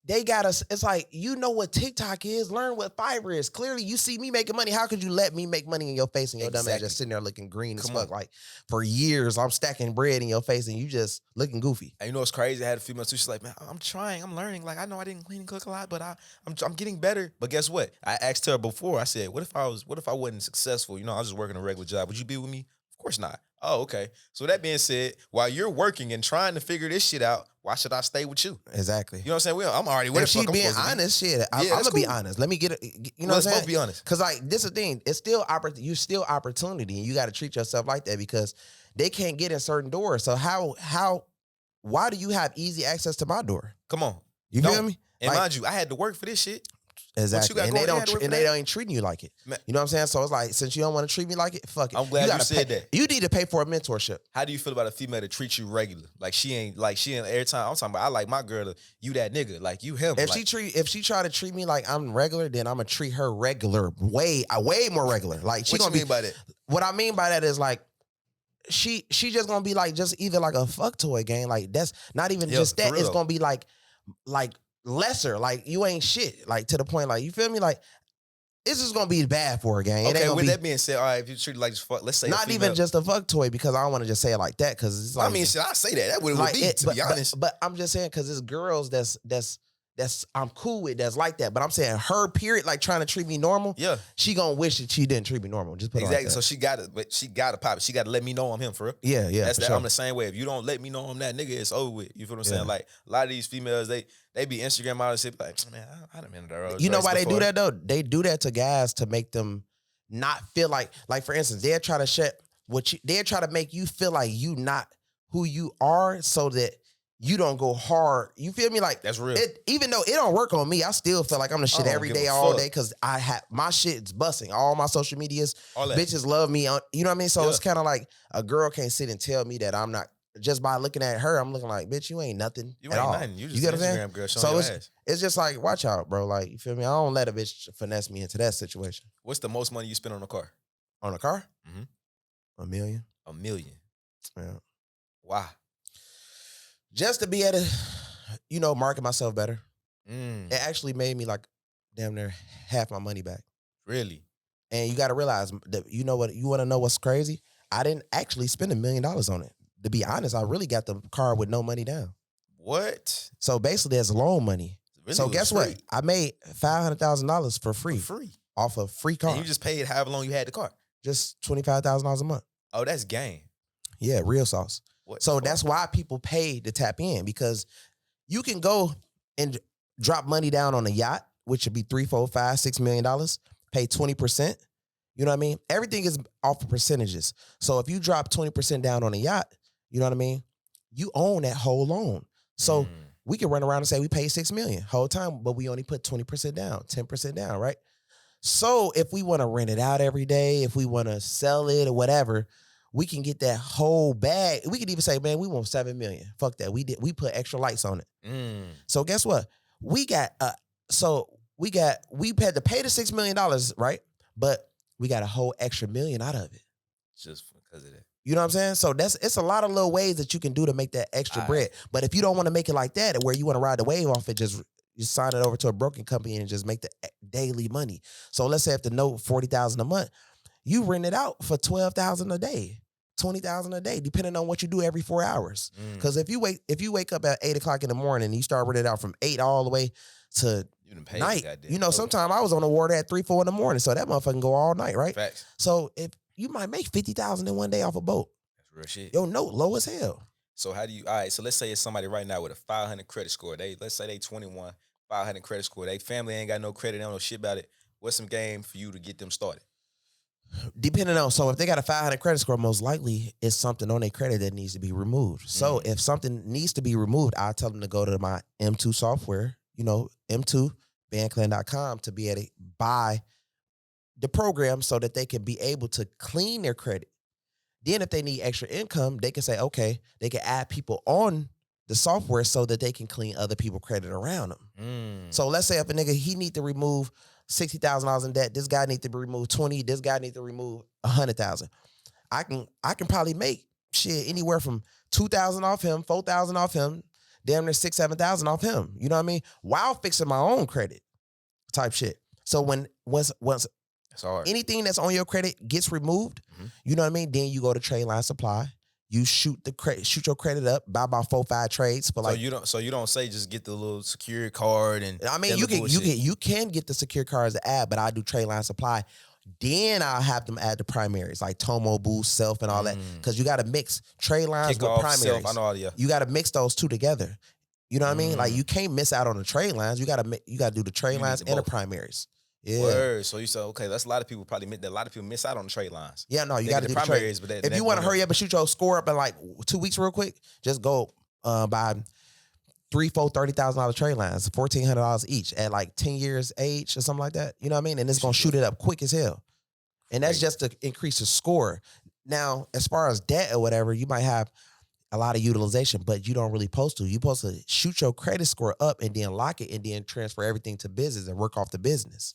Speaker 2: they got us. It's like, you know what TikTok is. Learn what Fiverr is. Clearly, you see me making money. How could you let me make money in your face and your dumb ass just sitting there looking green as fuck? Like, for years, I'm stacking bread in your face and you just looking goofy.
Speaker 1: And you know what's crazy? I had a few months too. She's like, man, I'm trying. I'm learning. Like, I know I didn't clean and cook a lot, but I'm getting better. But guess what? I asked her before. I said, what if I wasn't successful? You know, I was just working a regular job. Would you be with me? Of course not. Oh, okay. So that being said, while you're working and trying to figure this shit out, why should I stay with you?
Speaker 2: Exactly.
Speaker 1: You know what I'm saying? I'm already with her.
Speaker 2: She being honest, shit. I'm gonna be honest. Let me get it. You know what I'm saying?
Speaker 1: Let's both be honest.
Speaker 2: Because like this is the thing. It's still you still opportunity, and you got to treat yourself like that because they can't get in certain doors. So why do you have easy access to my door?
Speaker 1: Come on.
Speaker 2: You feel me?
Speaker 1: And mind you, I had to work for this shit.
Speaker 2: Exactly. And they ain't treating you like it. Man. You know what I'm saying? So it's like, since you don't want to treat me like it, fuck it.
Speaker 1: I'm glad you said that.
Speaker 2: You need to pay for a mentorship.
Speaker 1: How do you feel about a female that treats you regular? Like she ain't every time I'm talking about, I like my girl to, you that nigga, like you him.
Speaker 2: If she try to treat me like I'm regular, then I'm gonna treat her regular, way more regular. Like she
Speaker 1: what
Speaker 2: gonna
Speaker 1: you mean by that?
Speaker 2: What I mean by that is like, she just gonna be like just either like a fuck toy game. Like that's not even just that. It's gonna be like lesser, like you ain't shit, like to the point, like you feel me, like it's just gonna be bad for a gang.
Speaker 1: Okay, with that being said, all right, if you treat it like just fuck, let's say
Speaker 2: not even just a fuck toy, because I don't want to just say it like that, because it's like,
Speaker 1: I mean, shit, I say that would like be, to be honest.
Speaker 2: But I'm just saying, because it's girls that's I'm cool with, that's like that. But I'm saying her period, like trying to treat me normal. Yeah, she gonna wish that she didn't treat me normal. Just put exactly. It like that.
Speaker 1: So she got to pop it. She got to let me know I'm him for real.
Speaker 2: Yeah.
Speaker 1: That's that.
Speaker 2: Sure.
Speaker 1: I'm the same way. If you don't let me know I'm that nigga, it's over with. You feel what I'm saying? Like a lot of these females, they be Instagram models, say like, man, I done been in that road.
Speaker 2: You know why they do that though? They do that to guys to make them not feel like for instance, they'll try to make you feel like you not who you are, so that you don't go hard. You feel me? Like
Speaker 1: that's real.
Speaker 2: Even though it don't work on me, I still feel like I'm the shit every day, all day, because I have my shit's busting. All my social medias, bitches love me. You know what I mean? So it's kind of like a girl can't sit and tell me that I'm not. Just by looking at her, I'm looking like, bitch, you ain't nothing.
Speaker 1: You ain't nothing. You just
Speaker 2: get
Speaker 1: an Instagram girl showing your ass.
Speaker 2: It's just like, watch out, bro. Like, you feel me? I don't let a bitch finesse me into that situation.
Speaker 1: What's the most money you spend on a car?
Speaker 2: On a car?
Speaker 1: Mm-hmm.
Speaker 2: $1 million.
Speaker 1: $1 million.
Speaker 2: Yeah.
Speaker 1: Why?
Speaker 2: Just to be able to, market myself better. It actually made me like damn near half my money back.
Speaker 1: Really?
Speaker 2: And you got to realize that, you know what, you want to know what's crazy? I didn't actually spend $1 million on it. To be honest, I really got the car with no money down.
Speaker 1: What?
Speaker 2: So basically, there's loan money. Really, so guess what? I made $500,000 for free. Off a free car.
Speaker 1: And you just paid however long you had the car?
Speaker 2: Just $25,000 a month.
Speaker 1: Oh, that's game.
Speaker 2: Yeah, real sauce.
Speaker 1: What
Speaker 2: so that's why people pay to tap in, because you can go and drop money down on a yacht, which would be $3, $4, $5, $6 million, pay 20%. You know what I mean? Everything is off of percentages. So if you drop 20% down on a yacht, you know what I mean? You own that whole loan. So we can run around and say we paid $6 million whole time, but we only put 20% down, 10% down, right? So if we want to rent it out every day, if we want to sell it or whatever, we can get that whole bag. We could even say, man, we want $7 million. Fuck that. We put extra lights on it. So guess what? We had to pay the $6 million, right? But we got a whole extra $1 million out of it.
Speaker 1: Just because of that.
Speaker 2: You know what I'm saying? So it's a lot of little ways that you can do to make that extra bread. But if you don't want to make it like that, where you want to ride the wave off it, you sign it over to a broking company and just make the daily money. So let's say if the note $40,000 a month, you rent it out for $12,000 a day, $20,000 a day, depending on what you do every 4 hours. Because if you wake up at 8 o'clock in the morning and you start renting it out from 8 all the way to night, sometimes I was on the water at 3, 4 in the morning, so that motherfucker can go all night, right?
Speaker 1: Facts.
Speaker 2: So if you might make $50,000 in one day off a boat.
Speaker 1: That's real shit.
Speaker 2: Your note low as hell.
Speaker 1: So how do you? All right. So let's say it's somebody right now with a 500 credit score. Let's say they 21, 500 credit score. They family ain't got no credit. They don't know shit about it. What's some game for you to get them started?
Speaker 2: Depending on, so if they got a 500 credit score, most likely it's something on their credit that needs to be removed. So if something needs to be removed, I tell them to go to my M2 software, M2, bandclan.com, to be able to buy the program so that they can be able to clean their credit. Then if they need extra income, they can say, okay, they can add people on the software so that they can clean other people's credit around them. So let's say if a nigga, he need to remove $60,000 in debt, this guy need to remove 20, this guy need to remove 100,000. I can probably make shit anywhere from 2,000 off him, 4,000 off him, damn near 6,000, 7,000 off him. You know what I mean? While fixing my own credit type shit. So once anything that's on your credit gets removed, you know what I mean? Then you go to Trade Line Supply. You shoot your credit up, buy about 4-5 trades for like.
Speaker 1: So you don't say just get the little secure card and.
Speaker 2: I mean, you can get the secure cards to add, but I do Trade Line Supply. Then I'll have them add the primaries like Tomo, Boost, Self, and all that, because you got to mix trade lines with primaries. Self, I know all, yeah. You got to mix those two together. You know what I mean? Like you can't miss out on the trade lines. You got to do the trade lines and the primaries. Yeah.
Speaker 1: Word. So you say, okay, that's a lot of people probably a lot of people miss out on the trade lines.
Speaker 2: Yeah, no, you got to do the primaries. But if you want to hurry up and shoot your score up in like 2 weeks real quick, just go buy 3, 4, $30,000 trade lines, $1,400 each at like 10 years age or something like that. You know what I mean? And it's gonna shoot it up quick as hell. And that's just to increase the score. Now, as far as debt or whatever, you might have a lot of utilization, but you don't really supposed to. You're supposed to shoot your credit score up and then lock it and then transfer everything to business and work off the business.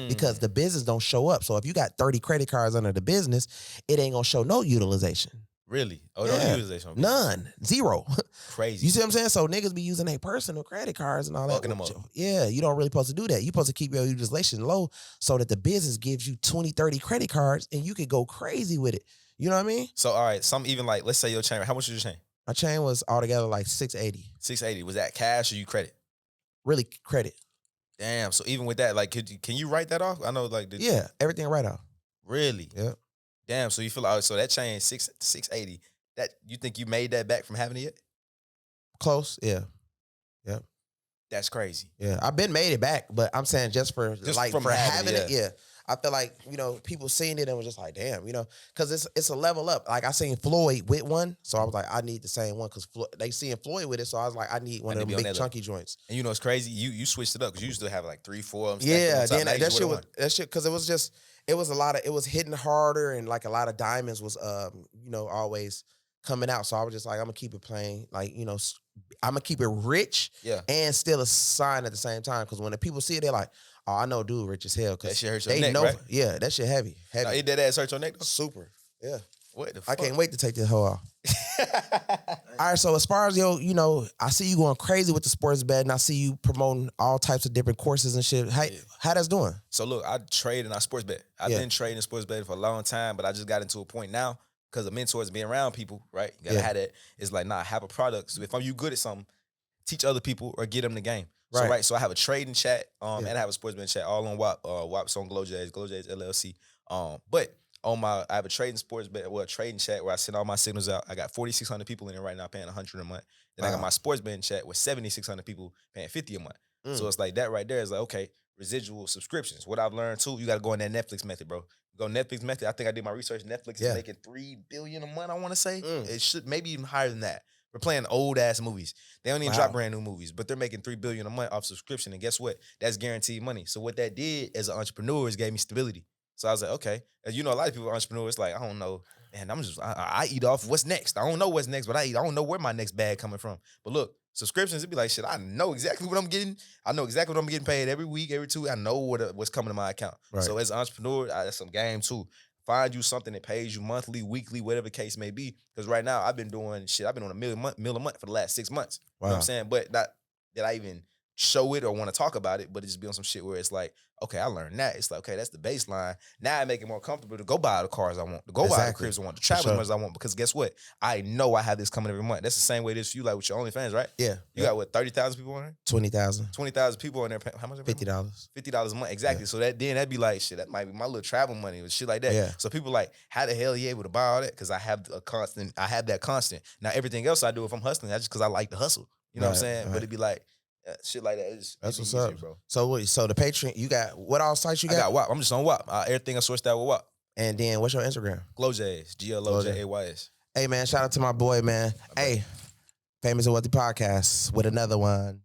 Speaker 2: Because the business don't show up. So if you got 30 credit cards under the business, it ain't gonna show no utilization.
Speaker 1: Really? Oh,
Speaker 2: yeah.
Speaker 1: No utilization. Okay.
Speaker 2: None. Zero.
Speaker 1: Crazy.
Speaker 2: You see what I'm saying? So niggas be using their personal credit cards and all that.
Speaker 1: Fucking them up.
Speaker 2: Yeah, you don't really supposed to do that. You're supposed to keep your utilization low so that the business gives you 20, 30 credit cards and you can go crazy with it. You know what I mean?
Speaker 1: So, all right, some even like, let's say your chain, how much was your chain?
Speaker 2: My chain was altogether like $680.
Speaker 1: $680. Was that cash or you credit?
Speaker 2: Really credit.
Speaker 1: Damn. So even with that, like, can you write that off? I know, like,
Speaker 2: yeah, everything right off.
Speaker 1: Really?
Speaker 2: Yeah.
Speaker 1: Damn. So you feel like, so that chain $680. That you think you made that back from having it yet?
Speaker 2: Close. Yeah. Yeah.
Speaker 1: That's crazy.
Speaker 2: Yeah, I've been made it back, but I'm saying just for having it. Yeah. I feel like, people seeing it and was just like, damn, because it's a level up. Like I seen Floyd with one, so I was like, I need the same one because they seeing Floyd with it, so I was like, I need one of them big chunky joints.
Speaker 1: And it's crazy. You switched it up because you used to have like 3, 4 of them.
Speaker 2: Yeah, then that shit because it was hitting harder and like a lot of diamonds was always coming out. So I was just like, I'm gonna keep it plain, like I'm gonna keep it rich, and still a sign at the same time. Because when the people see it, they're like, oh, I know dude rich as hell. Cause
Speaker 1: that shit hurts your neck, right?
Speaker 2: Yeah, that shit heavy.
Speaker 1: Now, it that ass hurt your neck though?
Speaker 2: Super. Yeah.
Speaker 1: What the fuck?
Speaker 2: I can't wait to take this hoe off. All right, so as far as I see you going crazy with the sports betting. I see you promoting all types of different courses and shit. How that's doing?
Speaker 1: So look, I trade and I sports bet. I've been trading sports betting for a long time, but I just got into a point now because of mentors being around people, right? You gotta have that. It's like, have a product. So if you good at something, teach other people or get them the game. Right. So I have a trading chat, and I have a sports betting chat all on WAP. WAP's on GLOJ's LLC. But I have a trading trading chat where I send all my signals out. I got 4,600 people in it right now paying $100 a month. Then I got my sports betting chat with 7,600 people paying $50 a month. So it's like that right there is like, okay, residual subscriptions. What I've learned too, you got to go in that Netflix method, bro. Go Netflix method. I think I did my research. Netflix is making $3 billion a month. I want to say it should maybe even higher than that. We're playing old ass movies. They don't even drop brand new movies, but they're making $3 billion a month off subscription. And guess what? That's guaranteed money. So what that did as an entrepreneur is gave me stability. So I was like, okay. As a lot of people are entrepreneurs, like, I don't know. Man, I eat off what's next. I don't know what's next, but I don't know where my next bag coming from. But look, subscriptions, it'd be like, shit, I know exactly what I'm getting. I know exactly what I'm getting paid every week, every 2 weeks. I know what's coming to my account. Right. So as an entrepreneur, that's some game too. Find you something that pays you monthly, weekly, whatever the case may be. Because right now, I've been doing $1 million a month for the last 6 months. Wow. You know what I'm saying? But not that I even show it or want to talk about it, but it just be on some shit where it's like, okay, I learned that. It's like, okay, that's the baseline. Now I make it more comfortable to go buy the cars I want, to go buy the cribs I want, to travel as much as I want, because guess what? I know I have this coming every month. That's the same way it is for you, like with your OnlyFans, right?
Speaker 2: Yeah.
Speaker 1: You got what, 30,000 people on there?
Speaker 2: 20,000.
Speaker 1: 20,000 people on there. How much?
Speaker 2: $50.
Speaker 1: $50 a month, exactly. Yeah. So that'd be like, shit, that might be my little travel money or shit like that. Yeah. So people like, how the hell are you able to buy all that? Because I have that constant. Now everything else I do, if I'm hustling, that's just because I like to hustle. You know what I'm saying? Right. But it'd be like, shit like that.
Speaker 2: That's what's up, bro. So the Patreon, you got what all sites you got?
Speaker 1: I got WAP. I'm just on WAP. Everything I sourced out with WAP.
Speaker 2: And then what's your Instagram?
Speaker 1: GLOJays, GLOJAYS.
Speaker 2: Hey man, shout out to my boy, man. Hey, Famous and Wealthy Podcast with another one.